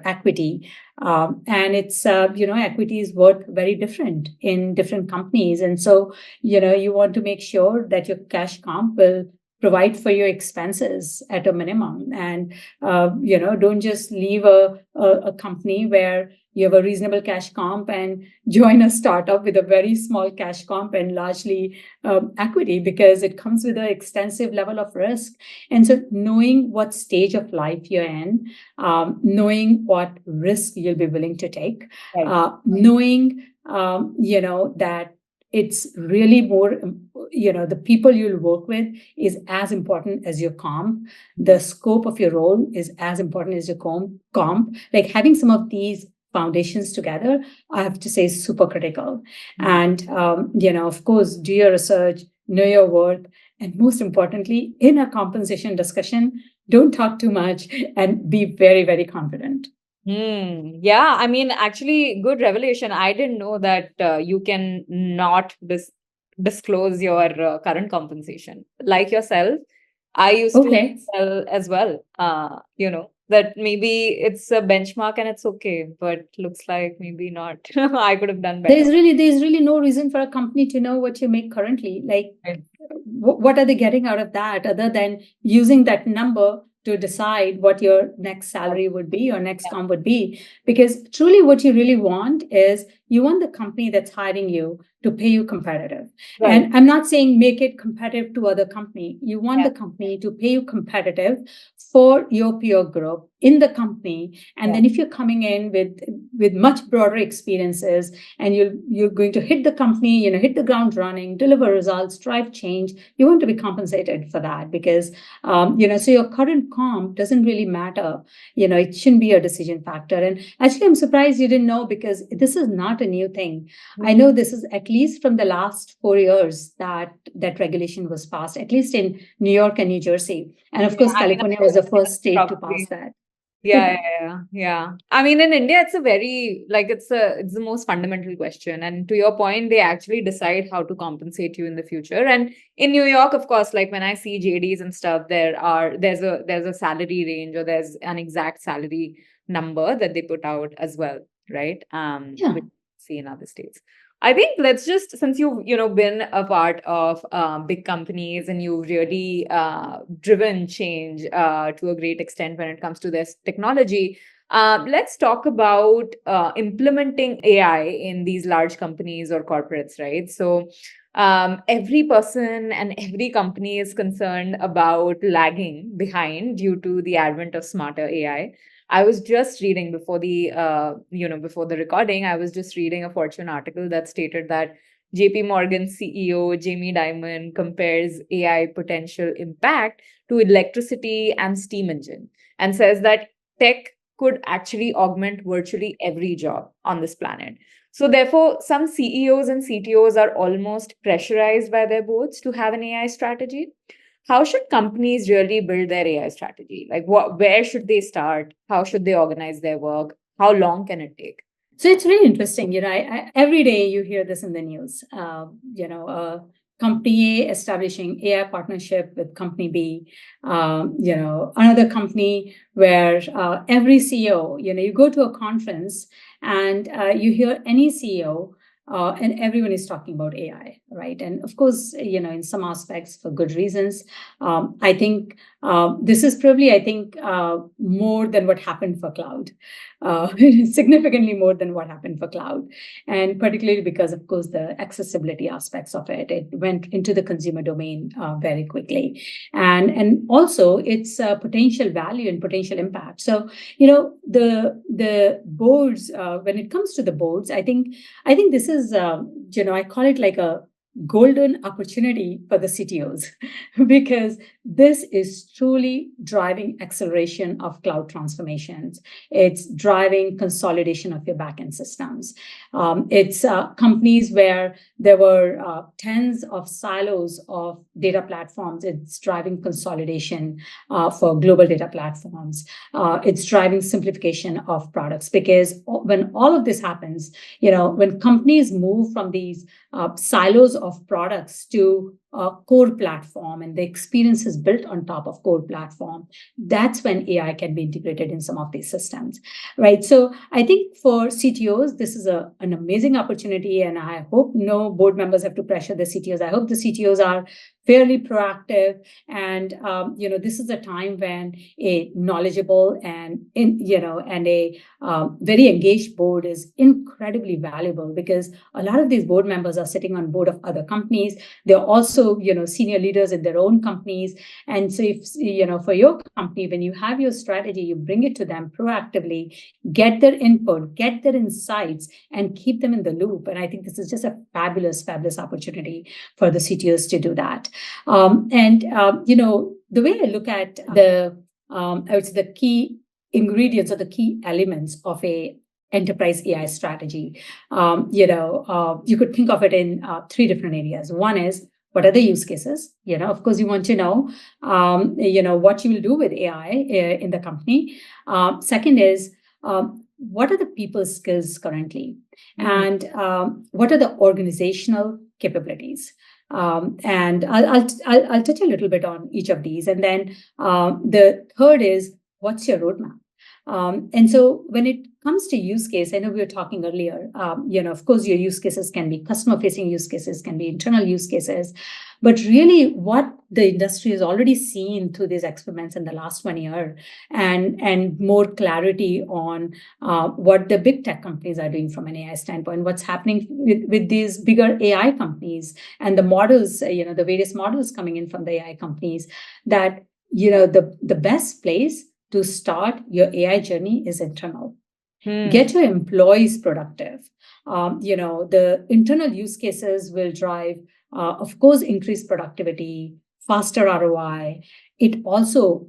equity. And it's equity is worth very different in different companies. And so you want to make sure that your cash comp will provide for your expenses at a minimum. And don't just leave a company where you have a reasonable cash comp and join a startup with a very small cash comp and largely equity, because it comes with an extensive level of risk. And so knowing what stage of life you're in, knowing what risk you'll be willing to take, Right. knowing that it's really more, the people you'll work with is as important as your comp. The scope of your role is as important as your comp. Like having some of these foundations together, I have to say, is super critical. And, of course, do your research, know your worth, and most importantly, in a compensation discussion, don't talk too much and be very, very confident. Yeah, I mean, actually, good revelation. I didn't know that you can not disclose your current compensation. Like yourself, I used to Okay. tell as well, that maybe it's a benchmark and it's okay, but looks like maybe not. I could have done better. There's really no reason for a company to know what you make currently. Like, Right. what are they getting out of that other than using that number to decide what your next salary would be or next comp would be? Because truly what you really want is you want the company that's hiring you to pay you competitive. Right. And I'm not saying make it competitive to other company. You want Yeah. the company to pay you competitive for your peer group in the company. And then if you're coming in with much broader experiences, and you're going to hit the company, hit the ground running, deliver results, drive change, you want to be compensated for that. Because so your current comp doesn't really matter. It shouldn't be a decision factor. And actually, I'm surprised you didn't know, because this is not a new thing. I know this is at least from the last 4 years that regulation was passed, at least in New York and New Jersey. And of course, I mean, California was the first state to pass probably. that. Yeah. I mean, in India, it's a very it's the most fundamental question. And to your point, they actually decide how to compensate you in the future. And in New York, of course, like when I see JDs and stuff, there's a salary range, or there's an exact salary number that they put out as well, right? Yeah. Which we see in other states. I think let's just, since you've been a part of big companies, and you've really driven change to a great extent when it comes to this technology, let's talk about implementing AI in these large companies or corporates, right? So every person and every company is concerned about lagging behind due to the advent of smarter AI. I was just reading before the before the recording, I was just reading a Fortune article that stated that JP Morgan CEO Jamie Dimon compares AI potential impact to electricity and steam engine and says that tech could actually augment virtually every job on this planet. So, therefore, some CEOs and CTOs are almost pressurized by their boards to have an AI strategy. How should companies really build their AI strategy? Like, where should they start? How should they organize their work? How long can it take? So it's really interesting. Every day you hear this in the news. Company A establishing AI partnership with company B. Another company where every CEO, you go to a conference and you hear any CEO. And everyone is talking about AI, right? And of course, in some aspects for good reasons. I think this is probably, more than what happened for cloud, significantly more than what happened for cloud. And particularly because, of course, the accessibility aspects of it, it went into the consumer domain very quickly. And also its potential value and potential impact. So, the boards, when it comes to the boards, I think this is, I call it like a golden opportunity for the CTOs because this is truly driving acceleration of cloud transformations. It's driving consolidation of your backend systems. It's companies where there were tens of silos of data platforms. It's driving consolidation for global data platforms. It's driving simplification of products because when all of this happens, when companies move from these silos of products to a core platform and the experience is built on top of core platform, that's when AI can be integrated in some of these systems, right? So I think for CTOs, this is an amazing opportunity, and I hope no board members have to pressure the CTOs. I hope the CTOs are fairly proactive, and this is a time when a knowledgeable and a very engaged board is incredibly valuable because a lot of these board members are sitting on board of other companies. They're also senior leaders in their own companies, and so if for your company, when you have your strategy, you bring it to them proactively, get their input, get their insights, and keep them in the loop. And I think this is just a fabulous opportunity for the CTOs to do that. The way I look at I would say the key ingredients or the key elements of a enterprise AI strategy, you could think of it in three different areas. One is, what are the use cases? Of course, you want to know, what you will do with AI in the company. Second is, what are the people's skills currently? And what are the organizational capabilities? And I'll touch a little bit on each of these. And then the third is, what's your roadmap? And so when it comes to use case, I know we were talking earlier, of course, your use cases can be customer-facing use cases, can be internal use cases. But really, what the industry has already seen through these experiments in the last 1 year and more clarity on what the big tech companies are doing from an AI standpoint, what's happening with these bigger AI companies and the models, the various models coming in from the AI companies, that, the best place to start your AI journey is internal. Get your employees productive. The internal use cases will drive, of course, increased productivity, faster ROI. It also,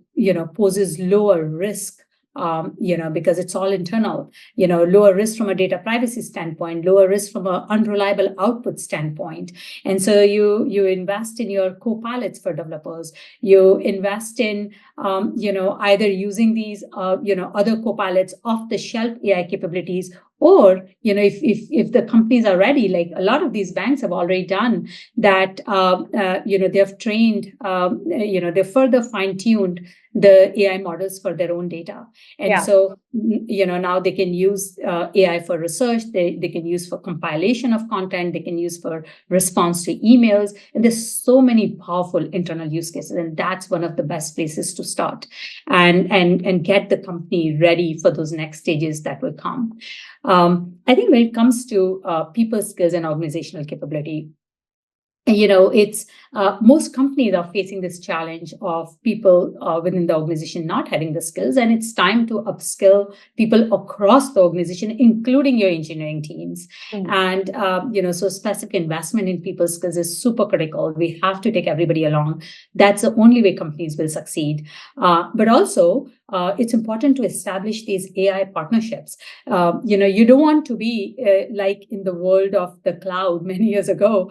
poses lower risk, because it's all internal, lower risk from a data privacy standpoint, lower risk from an unreliable output standpoint. And so you invest in your co-pilots for developers. You invest in, either using these, other co-pilots off the shelf AI capabilities, or, if the companies are ready, like a lot of these banks have already done that, they have trained, they've further fine-tuned the AI models for their own data. And so, now they can use AI for research, they can use for compilation of content, they can use for response to emails. And there's so many powerful internal use cases. And that's one of the best places to start and get the company ready for those next stages that will come. I think when it comes to people skills and organizational capability, it's most companies are facing this challenge of people within the organization not having the skills, and it's time to upskill people across the organization, including your engineering teams. And so specific investment in people's skills is super critical. We have to take everybody along. That's the only way companies will succeed. But also, it's important to establish these AI partnerships. You don't want to be like in the world of the cloud many years ago.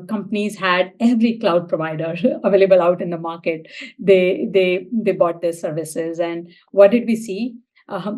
Companies had every cloud provider available out in the market. They bought their services, and what did we see?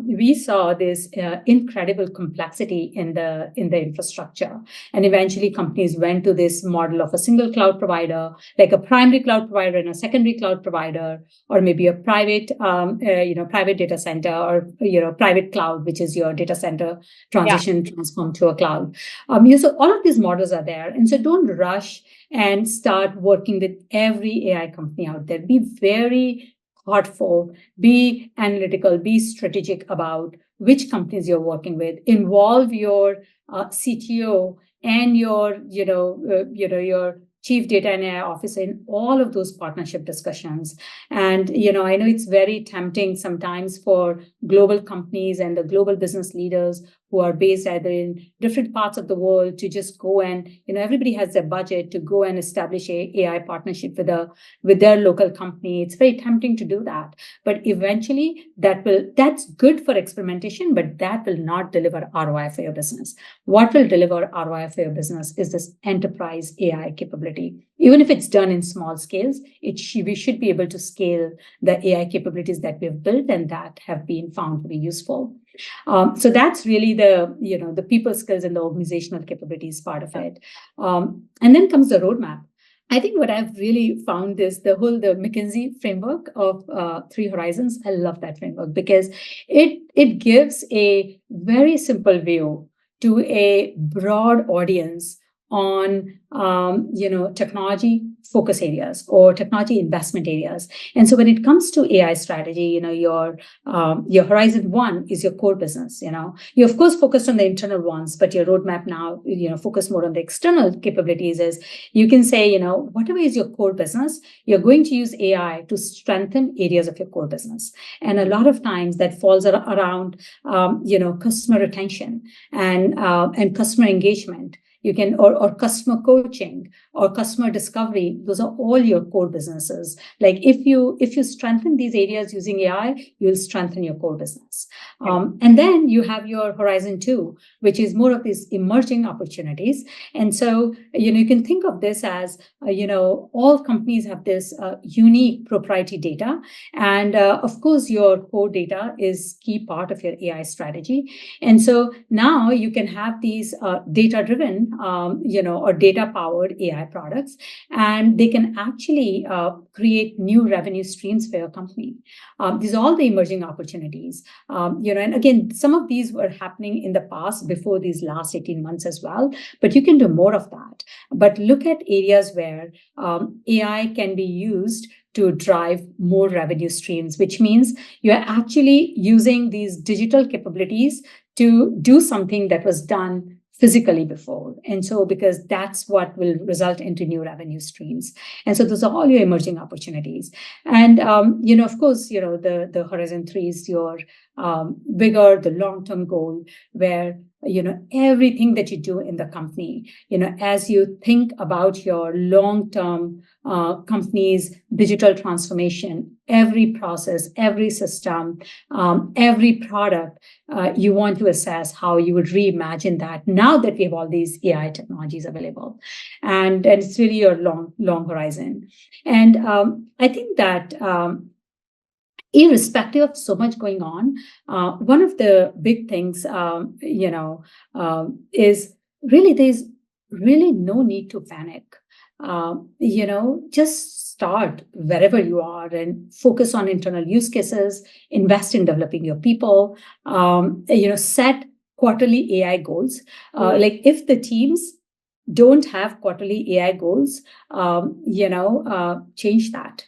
We saw this incredible complexity in the infrastructure, and eventually companies went to this model of a single cloud provider, like a primary cloud provider and a secondary cloud provider, or maybe a private private data center, or private cloud, which is your data center transform to a cloud. So all of these models are there, and so don't rush and start working with every AI company out there. Be very thoughtful, be analytical, be strategic about which companies you're working with. Involve your CTO and your your chief data and AI officer in all of those partnership discussions. And I know it's very tempting sometimes for global companies and the global business leaders who are based either in different parts of the world to just go and everybody has their budget to go and establish a AI partnership with their local company. It's very tempting to do that, but eventually that's good for experimentation, but that will not deliver ROI for your business. What will deliver ROI for your business is this enterprise AI capability. Even if it's done in small scales, we should be able to scale the AI capabilities that we've built and that have been found to be useful. So that's really the people skills and the organizational capabilities part of it. And then comes the roadmap. I think what I've really found is the McKinsey framework of 3 horizons. I love that framework because it gives a very simple view to a broad audience on technology focus areas or technology investment areas. And so when it comes to AI strategy, your horizon 1 is your core business. You of course focused on the internal ones, but your roadmap now focus more on the external capabilities. Is you can say whatever is your core business, you're going to use AI to strengthen areas of your core business. And a lot of times that falls around customer retention and customer engagement. You can or customer coaching or customer discovery. Those are all your core businesses. Like if you strengthen these areas using AI, you'll strengthen your core business. And then you have your horizon 2, which is more of these emerging opportunities. And so you can think of this as all companies have this unique proprietary data, and of course your core data is key part of your AI strategy. And so now you can have these data driven or data-powered AI products, and they can actually create new revenue streams for your company. These are all the emerging opportunities. And again, some of these were happening in the past before these last 18 months as well, but you can do more of that. But look at areas where AI can be used to drive more revenue streams, which means you're actually using these digital capabilities to do something that was done physically before. And so because that's what will result into new revenue streams. And so those are all your emerging opportunities. And, of course, the horizon 3 is your bigger, the long-term goal where, everything that you do in the company, as you think about your long-term company's digital transformation, every process, every system, every product, you want to assess how you would reimagine that now that we have all these AI technologies available. And it's really your long horizon. And I think that irrespective of so much going on, one of the big things, is really there's really no need to panic. Just start wherever you are and focus on internal use cases, invest in developing your people, set quarterly AI goals. Like if the teams don't have quarterly AI goals, change that.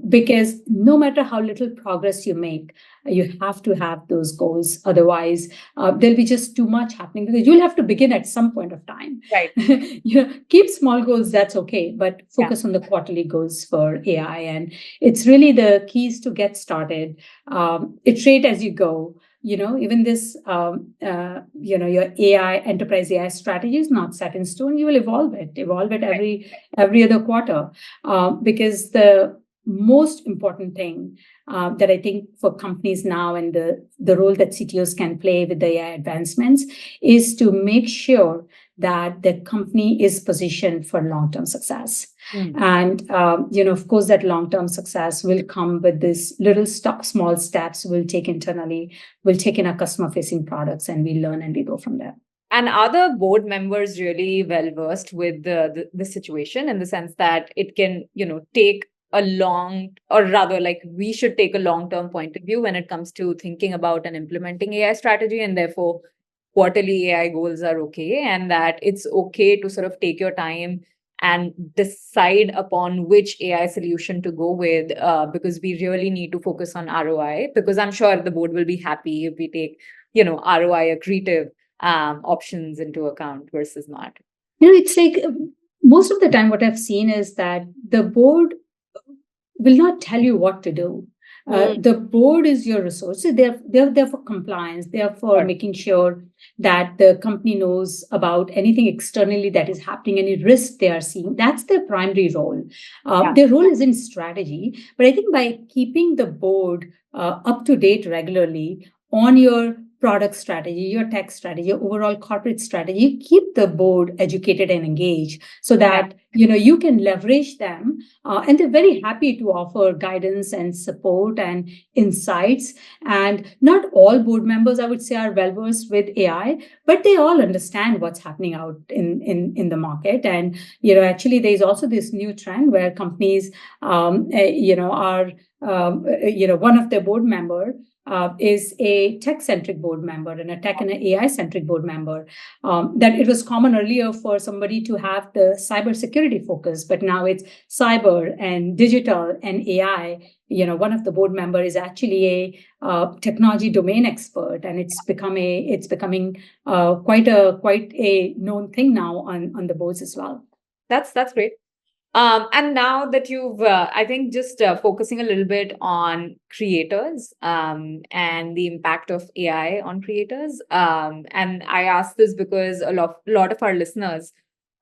Because no matter how little progress you make, you have to have those goals. Otherwise, there'll be just too much happening because you'll have to begin at some point of time. Right. Keep small goals, that's okay, but focus on the quarterly goals for AI. And it's really the keys to get started. Iterate as you go. Even this, your AI, enterprise AI strategy is not set in stone. You will evolve it every other quarter, because the most important thing that I think for companies now, and the role that CTOs can play with the AI advancements, is to make sure that the company is positioned for long-term success. And, of course, that long-term success will come with this small steps we'll take internally, we'll take in our customer-facing products, and we learn and we go from there. And are the board members really well versed with the situation, in the sense that it can, take a long, or rather, like, we should take a long-term point of view when it comes to thinking about and implementing AI strategy, and therefore quarterly AI goals are okay, and that it's okay to sort of take your time and decide upon which AI solution to go with, because we really need to focus on ROI, because I'm sure the board will be happy if we take, ROI accretive options into account versus not. It's like most of the time what I've seen is that the board will not tell you what to do. The board is your resource. They're there for compliance. They're for making sure that the company knows about anything externally that is happening, any risk they are seeing. That's their primary role. Their role is in strategy. But I think by keeping the board up to date regularly on your product strategy, your tech strategy, your overall corporate strategy, keep the board educated and engaged, so that you can leverage them, and they're very happy to offer guidance and support and insights. And not all board members, I would say, are well versed with AI, but they all understand what's happening out in the market. And actually, there's also this new trend where companies, are one of their board member is a tech-centric board member, and a tech and an AI-centric board member. That it was common earlier for somebody to have the cybersecurity focus, but now it's cyber and digital and AI. One of the board members is actually a technology domain expert, and it's becoming quite a known thing now on the boards as well. That's great. And now that you've, I think, just focusing a little bit on creators, and the impact of AI on creators. And I ask this because a lot of our listeners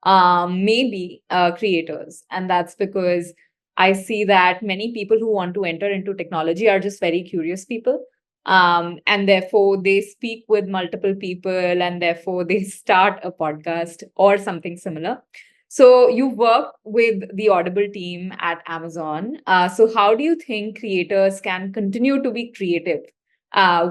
may be creators. And that's because I see that many people who want to enter into technology are just very curious people. And therefore, they speak with multiple people, and therefore they start a podcast or something similar. So you work with the Audible team at Amazon. So how do you think creators can continue to be creative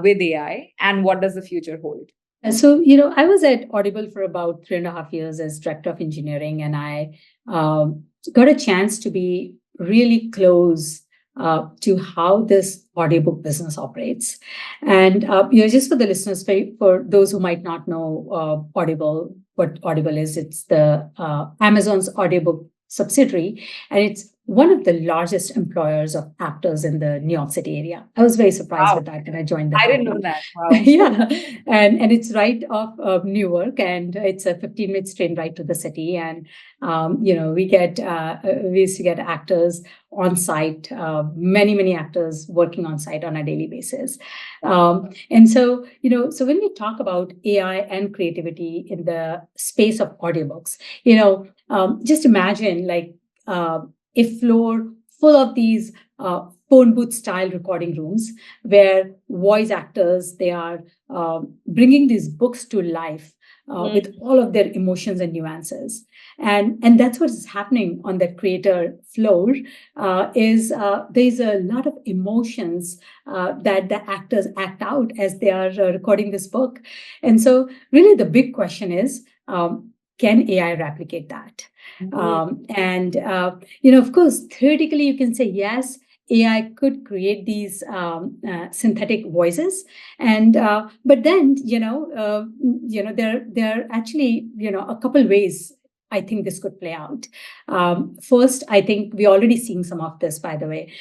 with AI, and what does the future hold? So, I was at Audible for about 3.5 years as director of engineering, and I got a chance to be really close to how this audiobook business operates. And just for the listeners, for those who might not know Audible, what Audible is, it's the Amazon's audiobook subsidiary, and it's one of the largest employers of actors in the New York City area. I was very surprised with that when I joined the I didn't company. know that. Wow. Yeah, and it's right off of Newark, and it's a 15-minute train ride to the city. And we used to get actors on site, many actors working on site on a daily basis. And so when we talk about AI and creativity in the space of audiobooks, just imagine like a floor full of these phone booth style recording rooms where voice actors, they are bringing these books to life with all of their emotions and nuances. And that's what is happening on that creator floor. There's a lot of emotions that the actors act out as they are recording this book. And so really the big question is, can AI replicate that? Of course, theoretically, you can say yes, AI could create these synthetic voices, and but then there are actually a couple ways I think this could play out. First, I think we're already seeing some of this, by the way.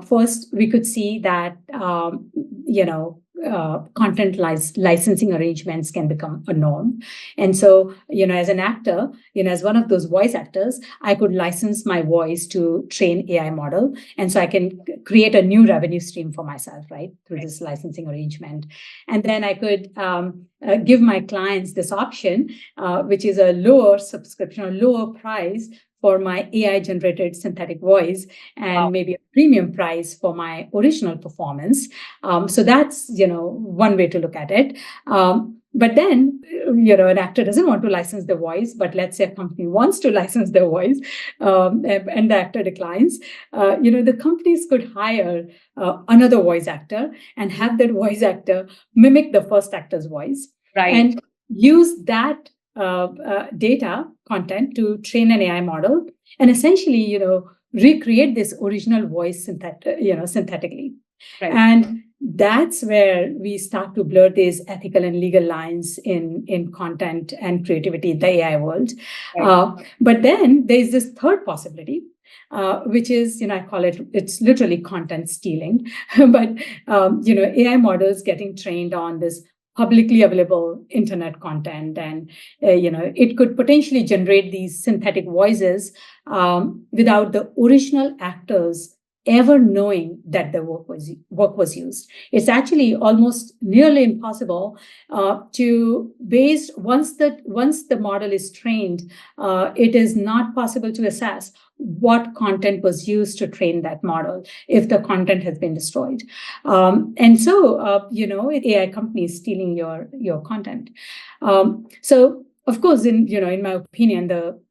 First, we could see that, content licensing arrangements can become a norm. And so, as an actor, as one of those voice actors, I could license my voice to train AI model. And so I can create a new revenue stream for myself, right, through this licensing arrangement. And then I could give my clients this option, which is a lower subscription or lower price for my AI generated synthetic voice, and maybe a premium price for my original performance. So that's, one way to look at it. But then, an actor doesn't want to license the voice, but let's say a company wants to license their voice, and the actor declines. The companies could hire another voice actor and have that voice actor mimic the first actor's voice, Right. and use that data content to train an AI model, and essentially, recreate this original voice synthetically. Right. And that's where we start to blur these ethical and legal lines in content and creativity in the AI world. Right. But then there's this third possibility, which is, I call it's literally content stealing. But, AI models getting trained on this publicly available internet content, and it could potentially generate these synthetic voices without the original actors ever knowing that the work was used. It's actually almost nearly impossible once the model is trained, it is not possible to assess what content was used to train that model if the content has been destroyed. And so, AI companies stealing your content. So, of course, in my opinion,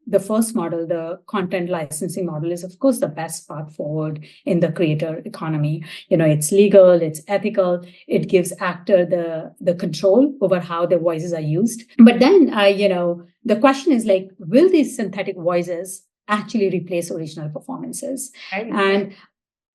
the first model, the content licensing model, is of course the best path forward in the creator economy. It's legal, it's ethical, it gives actor the control over how their voices are used. But then, the question is like, will these synthetic voices actually replace original performances? Right. And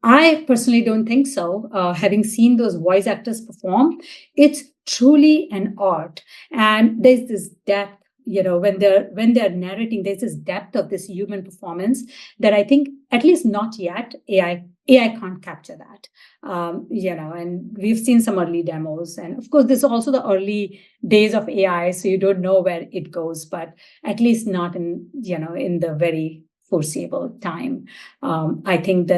I personally don't think so. Having seen those voice actors perform, it's truly an art, and there's this depth. When they're narrating, there's this depth of this human performance that I think, at least not yet, AI can't capture that. And we've seen some early demos, and of course, this is also the early days of AI, so you don't know where it goes, but at least not in the very foreseeable time. I think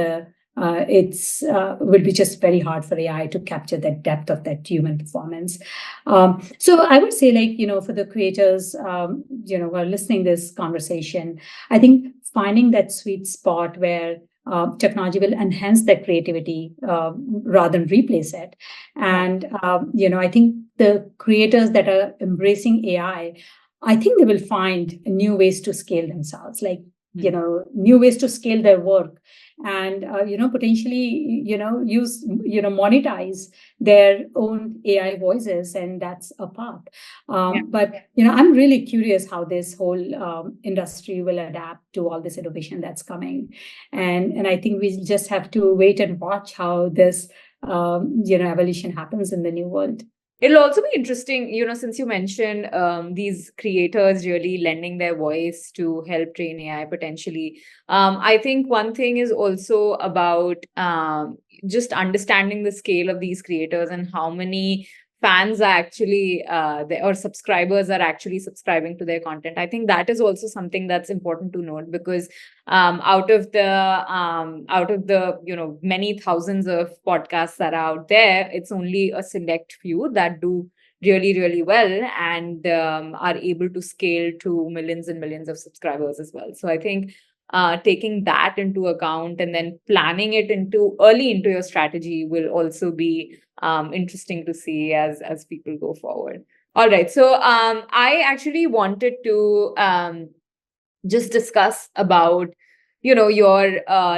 it's will be just very hard for AI to capture that depth of that human performance. So I would say, for the creators, who are listening to this conversation, I think finding that sweet spot where technology will enhance their creativity rather than replace it. And, I think the creators that are embracing AI, I think they will find new ways to scale themselves, new ways to scale their work, and potentially use monetize their own AI voices, and that's a path. But I'm really curious how this whole industry will adapt to all this innovation that's coming, and I think we just have to wait and watch how this evolution happens in the new world. It'll also be interesting, since you mentioned these creators really lending their voice to help train AI potentially. I think one thing is also about just understanding the scale of these creators and how many fans are actually or subscribers are actually subscribing to their content. I think that is also something that's important to note, because out of the many thousands of podcasts that are out there, it's only a select few that do really, really well and are able to scale to millions and millions of subscribers as well. So I think taking that into account and then planning it early into your strategy will also be interesting to see as people go forward. All right. So I actually wanted to just discuss about your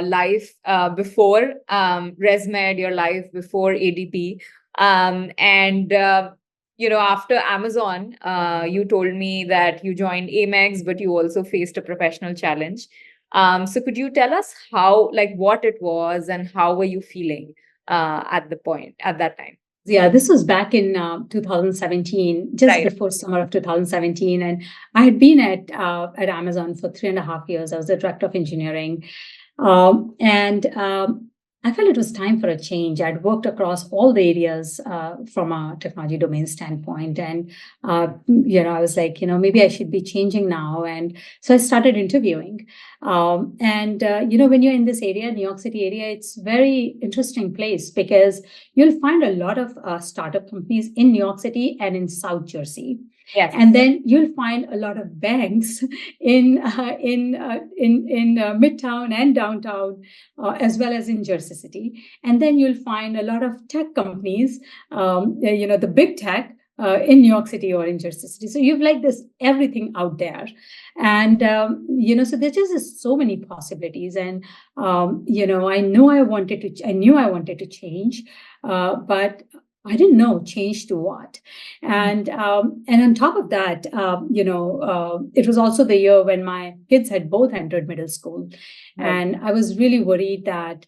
life before ResMed, your life before ADP, and after Amazon, you told me that you joined Amex, but you also faced a professional challenge. So could you tell us what it was and how were you feeling at that time? Yeah, this was back in 2017, just Right. before summer of 2017, and I had been at Amazon for 3.5 years. I was the director of engineering, and I felt it was time for a change. I'd worked across all the areas from a technology domain standpoint, and I was like, maybe I should be changing now. And so I started interviewing. When you're in this area, New York City area, it's very interesting place because you'll find a lot of startup companies in New York City and in South Jersey. Yes. And then you'll find a lot of banks in Midtown and downtown, as well as in Jersey City. And then you'll find a lot of tech companies, the big tech. In New York City or in Jersey City. So you've like this everything out there. And, so there's just so many possibilities. And, I knew I wanted to change, but I didn't know change to what. And on top of that, it was also the year when my kids had both entered middle school. Right. And I was really worried that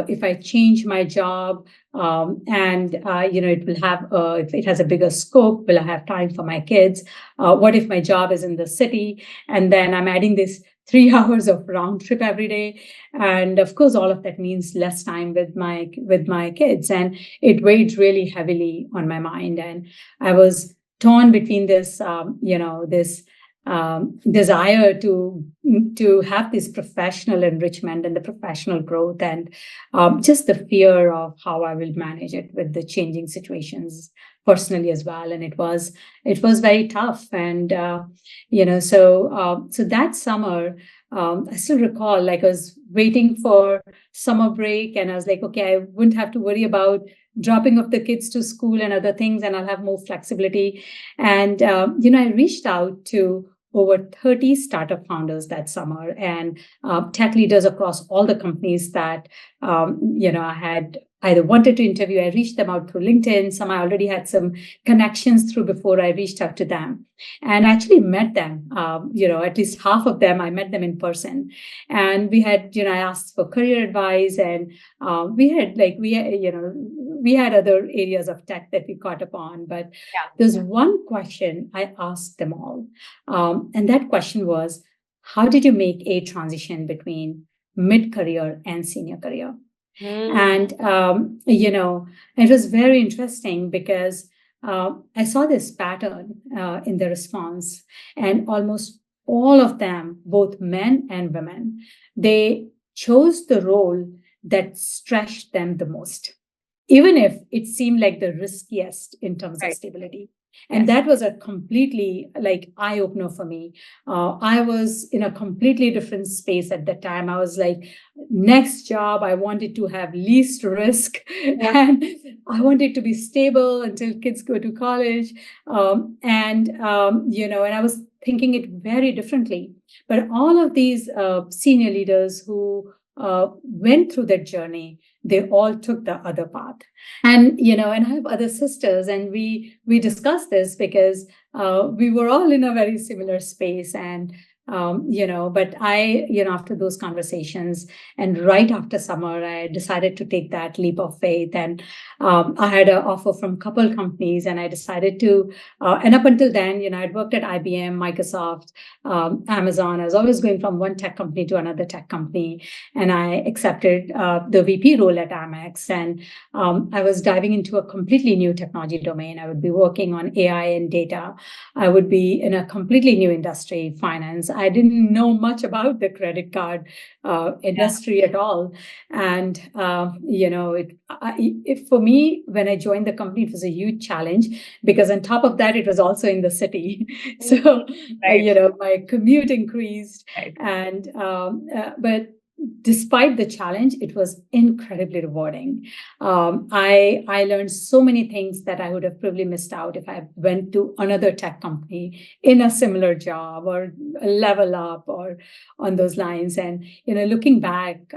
if I change my job, it will have if it has a bigger scope, will I have time for my kids? What if my job is in the city and then I'm adding this 3 hours of round trip every day? And of course, all of that means less time with my kids, and it weighed really heavily on my mind. And I was torn between this desire to have this professional enrichment and the professional growth, and just the fear of how I will manage it with the changing situations personally as well. And it was very tough. And so that summer, I still recall, like, I was waiting for summer break, and I was like, okay, I wouldn't have to worry about dropping off the kids to school and other things, and I'll have more flexibility. And I reached out to over 30 startup founders that summer, and tech leaders across all the companies that I had either wanted to interview. I reached them out through LinkedIn. Some I already had some connections through before I reached out to them, and actually met them. At least half of them, I met them in person, and we had, I asked for career advice, and we had other areas of tech that we caught upon. But there's one question I asked them all, and that question was, how did you make a transition between mid-career and senior career? And, it was very interesting because I saw this pattern in the response, and almost all of them, both men and women, they chose the role that stretched them the most, even if it seemed like the riskiest in terms of stability. And that was a completely like eye opener for me. I was in a completely different space at that time. I was like, next job, I wanted to have least risk, and I wanted to be stable until kids go to college. And I was thinking it very differently. But all of these senior leaders who went through that journey, they all took the other path. And and I have other sisters, and we discussed this because we were all in a very similar space. And but I, after those conversations and right after summer, I decided to take that leap of faith. And I had an offer from a couple companies, and I decided to, and up until then, I'd worked at IBM, Microsoft, Amazon. I was always going from one tech company to another tech company. And I accepted the VP role at Amex. And I was diving into a completely new technology domain. I would be working on AI and data. I would be in a completely new industry, finance. I didn't know much about the credit card industry at all. And, for me, when I joined the company, it was a huge challenge because on top of that, it was also in the city. So, my commute increased. And, but despite the challenge, it was incredibly rewarding. I learned so many things that I would have probably missed out if I went to another tech company in a similar job or a level up or on those lines. And looking back,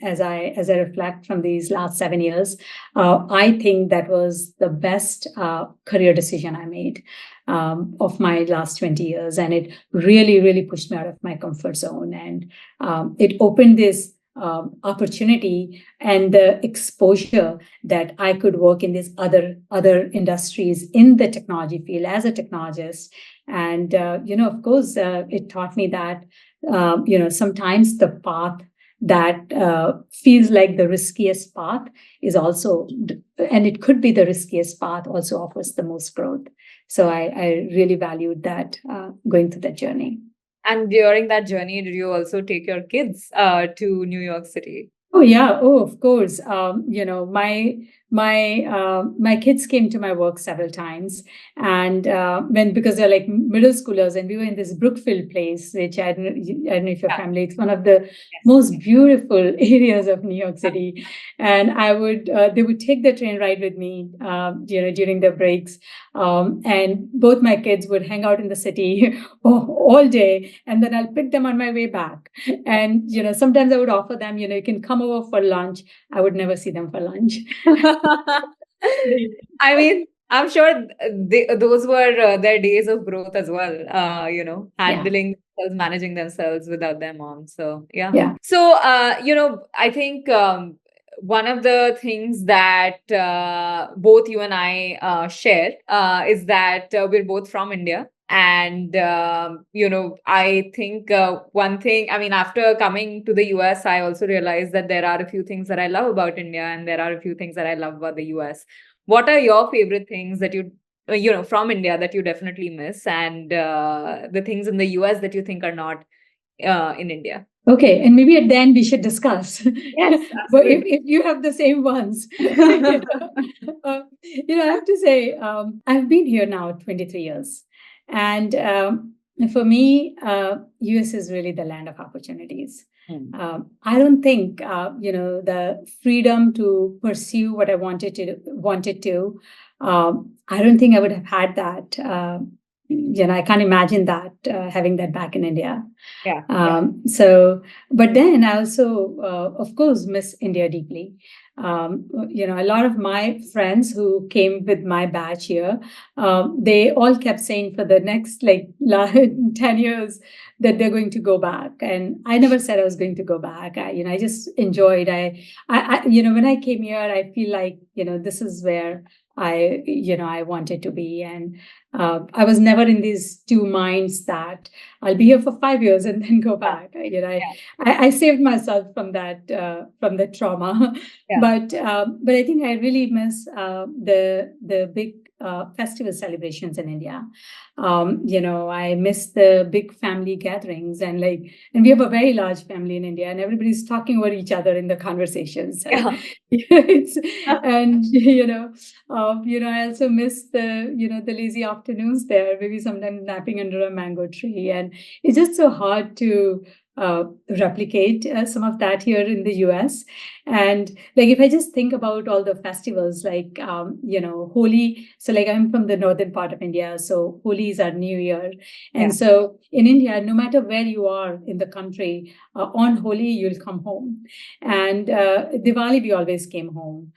as I reflect from these last 7 years, I think that was the best career decision I made of my last 20 years. And it really, really pushed me out of my comfort zone. And it opened this opportunity and the exposure that I could work in these other industries in the technology field as a technologist. And of course, it taught me that sometimes the path that feels like the riskiest path is also, and it could be the riskiest path, also offers the most growth. So I really valued that going through that journey. And during that journey, did you also take your kids to New York City? Oh yeah. Oh, of course. My kids came to my work several times, and because they're like middle schoolers, and we were in this Brookfield place, which I don't know if you're familiar. It's one of the most beautiful areas of New York City, and they would take the train ride with me, during their breaks, and both my kids would hang out in the city all day, and then I'll pick them on my way back. And sometimes I would offer them, you can come over for lunch. I would never see them for lunch. I mean, I'm sure those were their days of growth as well, handling themselves, managing themselves without their mom. So, yeah. Yeah. So, I think one of the things that both you and I share is that we're both from India. And, I think one thing, I mean, after coming to the US, I also realized that there are a few things that I love about India, and there are a few things that I love about the US. What are your favorite things that from India that you definitely miss, and the things in the US that you think are not in India? Okay, and maybe at the end we should discuss. Yes, but if you have the same ones, I have to say, I've been here now 23 years. And for me, US is really the land of opportunities. I don't think, the freedom to pursue what I wanted to. I don't think I would have had that. I can't imagine that having that back in India. So, but then I also, of course, miss India deeply. A lot of my friends who came with my batch here, they all kept saying for the next 10 years that they're going to go back. And I never said I was going to go back. I just enjoyed, when I came here, I feel like, this is where I wanted to be. And I was never in these two minds that I'll be here for 5 years and then go back. I saved myself from that trauma. But I think I really miss the big festival celebrations in India. I miss the big family gatherings, and we have a very large family in India, and everybody's talking over each other in the conversations. I also miss the lazy afternoons there, maybe sometimes napping under a mango tree, and it's just so hard to replicate some of that here in the US. And if I just think about all the festivals, Holi. So I'm from the northern part of India, so Holi is our New Year. And so in India, no matter where you are in the country, on Holi, you'll come home. And Diwali, we always came home.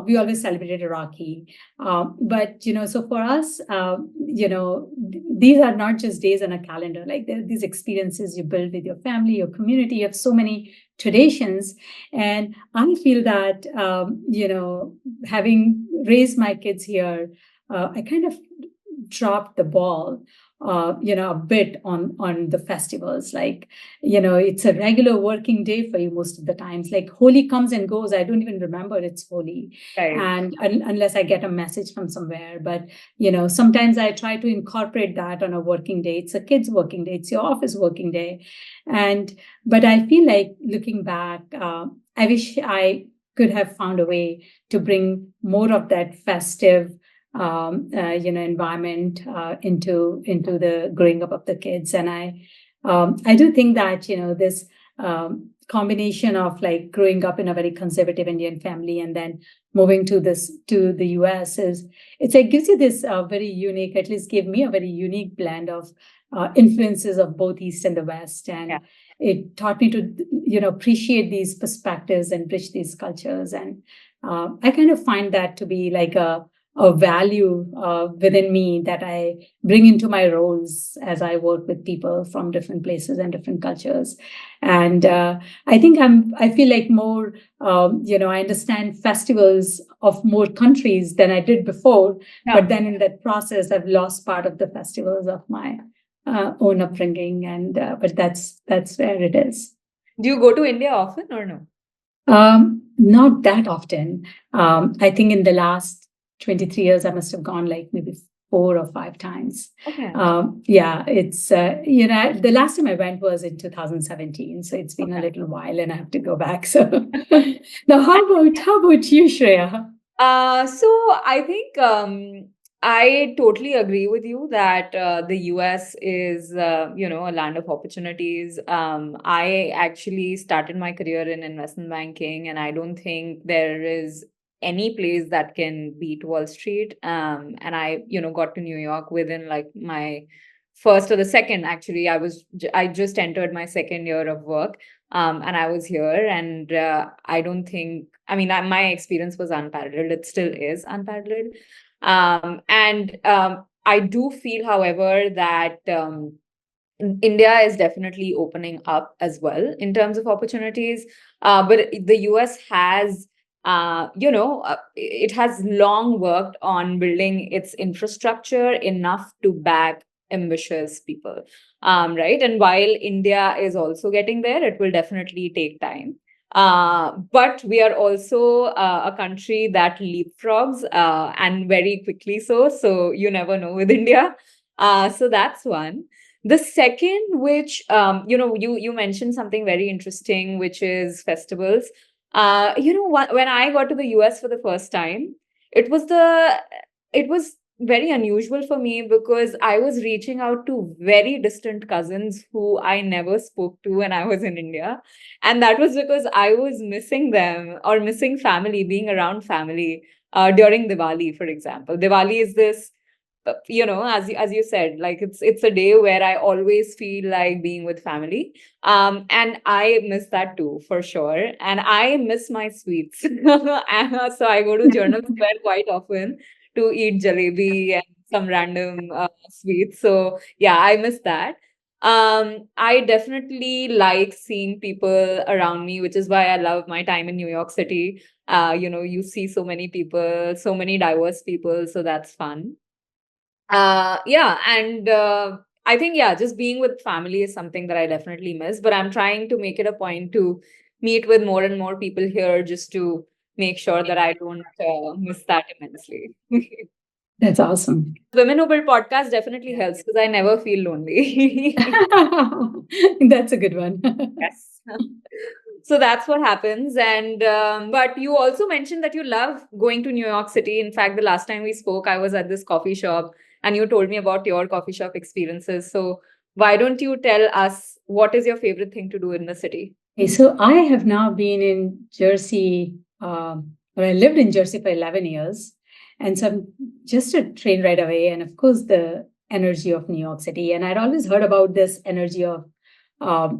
We always celebrated Rakhi. But, so for us, these are not just days on a calendar. These experiences you build with your family, your community. You have so many traditions. And I feel that, having raised my kids here, I kind of dropped the ball, a bit on the festivals. It's a regular working day for you most of the times. Holi comes and goes. I don't even remember it's Holi. And unless I get a message from somewhere. But, sometimes I try to incorporate that on a working day. It's a kid's working day. It's your office working day. But I feel like looking back, I wish I could have found a way to bring more of that festive environment into the growing up of the kids. And I do think that this combination of growing up in a very conservative Indian family and then moving to the US gives you this very unique, at least gave me a very unique blend of influences of both East and the West. And it taught me to appreciate these perspectives and bridge these cultures. And I kind of find that to be like a a value within me that I bring into my roles as I work with people from different places and different cultures. And I think I feel like more, I understand festivals of more countries than I did before. Yeah. But then in that process, I've lost part of the festivals of my own upbringing. And but that's where it is. Do you go to India often or no? Not that often. I think in the last 23 years, I must have gone like maybe 4 or 5 times. Okay. Yeah, it's, the last time I went was in 2017. So it's been a little while and I have to go back. So now how about you, Shreya? So I think I totally agree with you that the US is, a land of opportunities. I actually started my career in investment banking, and I don't think there is any place that can beat Wall Street. And I, got to New York within like my first or the second. Actually, I just entered my second year of work. And I was here, and I don't think, my experience was unparalleled. It still is unparalleled. And I do feel, however, that India is definitely opening up as well in terms of opportunities. But the US has, it has long worked on building its infrastructure enough to back ambitious people. Right. And while India is also getting there, it will definitely take time. But we are also a country that leapfrogs and very quickly so. So you never know with India. So that's one. The second, which you mentioned something very interesting, which is festivals. When I got to the US for the first time, it was very unusual for me because I was reaching out to very distant cousins who I never spoke to when I was in India. And that was because I was missing them or missing family, being around family during Diwali, for example. Diwali is this, as you said, like it's a day where I always feel like being with family. And I miss that too, for sure. And I miss my sweets. So I go to Journal Square quite often to eat jalebi and some random sweets. So yeah, I miss that. I definitely like seeing people around me, which is why I love my time in New York City. You see so many people, so many diverse people, so that's fun. Yeah, and I think, yeah, just being with family is something that I definitely miss, but I'm trying to make it a point to meet with more and more people here just to make sure that I don't miss that immensely. That's awesome. Women Who Build podcast definitely helps because I never feel lonely. That's a good one. Yes. So that's what happens. And but you also mentioned that you love going to New York City. In fact, the last time we spoke, I was at this coffee shop and you told me about your coffee shop experiences. So why don't you tell us what is your favorite thing to do in the city? Okay, so I have now been in Jersey, or I lived in Jersey for 11 years. And so I'm just a train ride away. And of course, the energy of New York City. And I'd always heard about this energy of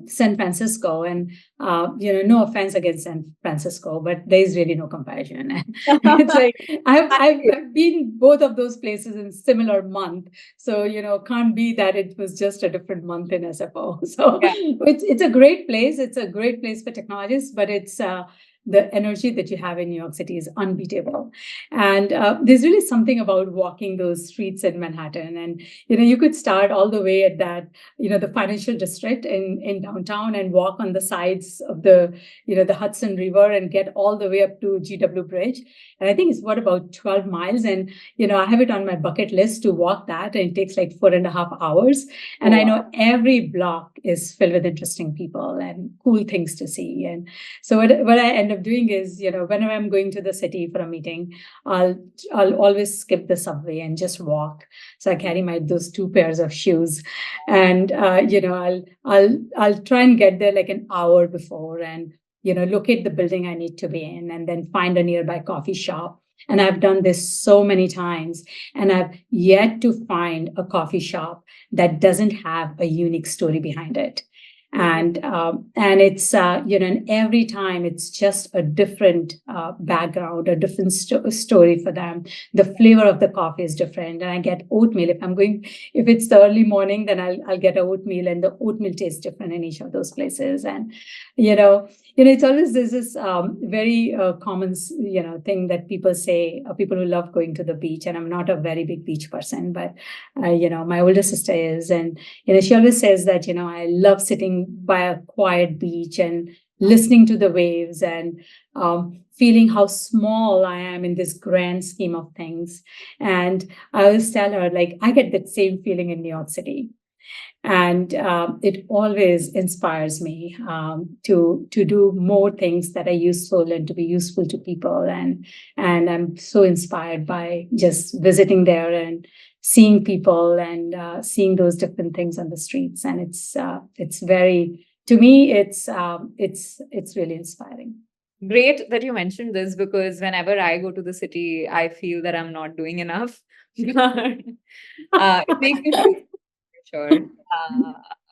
San Francisco. And, no offense against San Francisco, but there's really no comparison. It's like I've been both of those places in similar month. So, can't be that it was just a different month in SFO. So Yeah. it's a great place. It's a great place for technologists, but it's the energy that you have in New York City is unbeatable. And there's really something about walking those streets in Manhattan. And, you could start all the way at that, the financial district in downtown and walk on the sides of the Hudson River and get all the way up to GW Bridge. And I think it's about 12 miles. And, I have it on my bucket list to walk that. And it takes like 4.5 hours. And I know every block is filled with interesting people and cool things to see. And so what I end up doing is, whenever I'm going to the city for a meeting, I'll always skip the subway and just walk. So I carry those 2 pairs of shoes, and I'll try and get there like an hour before, and locate the building I need to be in, and then find a nearby coffee shop. And I've done this so many times, and I've yet to find a coffee shop that doesn't have a unique story behind it. And it's and every time it's just a different background, a different story for them. The flavor of the coffee is different, and I get oatmeal if it's the early morning, then I'll get oatmeal, and the oatmeal tastes different in each of those places. And it's always there's this very common thing that people say, people who love going to the beach, and I'm not a very big beach person, but my older sister is, and she always says that I love sitting by a quiet beach and listening to the waves, and feeling how small I am in this grand scheme of things. And I always tell her, like, I get that same feeling in New York City. And it always inspires me to do more things that are useful and to be useful to people. And I'm so inspired by just visiting there and seeing people and seeing those different things on the streets. And it's very, to me, it's really inspiring. Great that you mentioned this, because whenever I go to the city, I feel that I'm not doing enough. It makes me feel sure.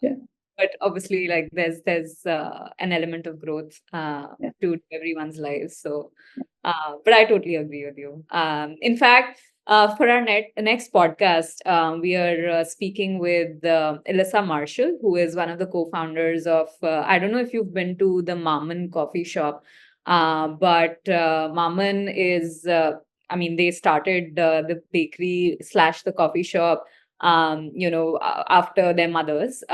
Yeah. But obviously, like there's an element of growth to everyone's lives. So, but I totally agree with you. In fact, for our next podcast, we are speaking with Alyssa Marshall, who is one of the co-founders of. I don't know if you've been to the Maman coffee shop, but Maman is. I mean, they started the bakery / the coffee shop after their mothers,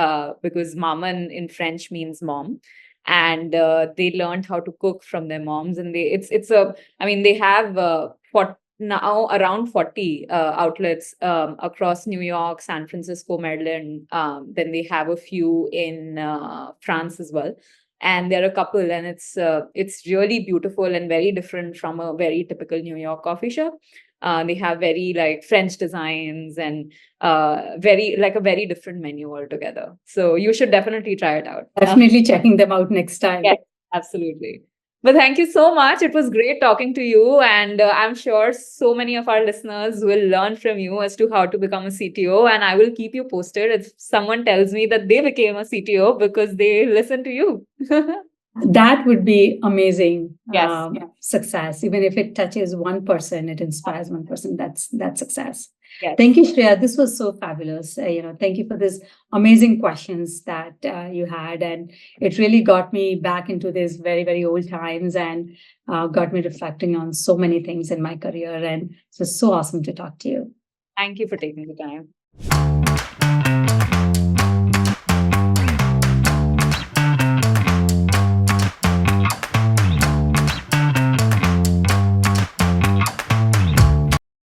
because maman in French means mom. And they learned how to cook from their moms. And they have now around 40 outlets across New York, San Francisco, Maryland. Then they have a few in France as well. And they're a couple, and it's really beautiful and very different from a very typical New York coffee shop. They have very like French designs and very like a very different menu altogether. So you should definitely try it out. Definitely checking them out next time. Yes, absolutely. But thank you so much. It was great talking to you. And I'm sure so many of our listeners will learn from you as to how to become a CTO. And I will keep you posted if someone tells me that they became a CTO because they listen to you. That would be amazing. Yes. Success. Even if it touches one person, it inspires one person. That's success. Yes. Thank you, Shreya. This was so fabulous. Thank you for these amazing questions that you had, and it really got me back into these very, very old times, and got me reflecting on so many things in my career. And it was so awesome to talk to you. Thank you for taking the time.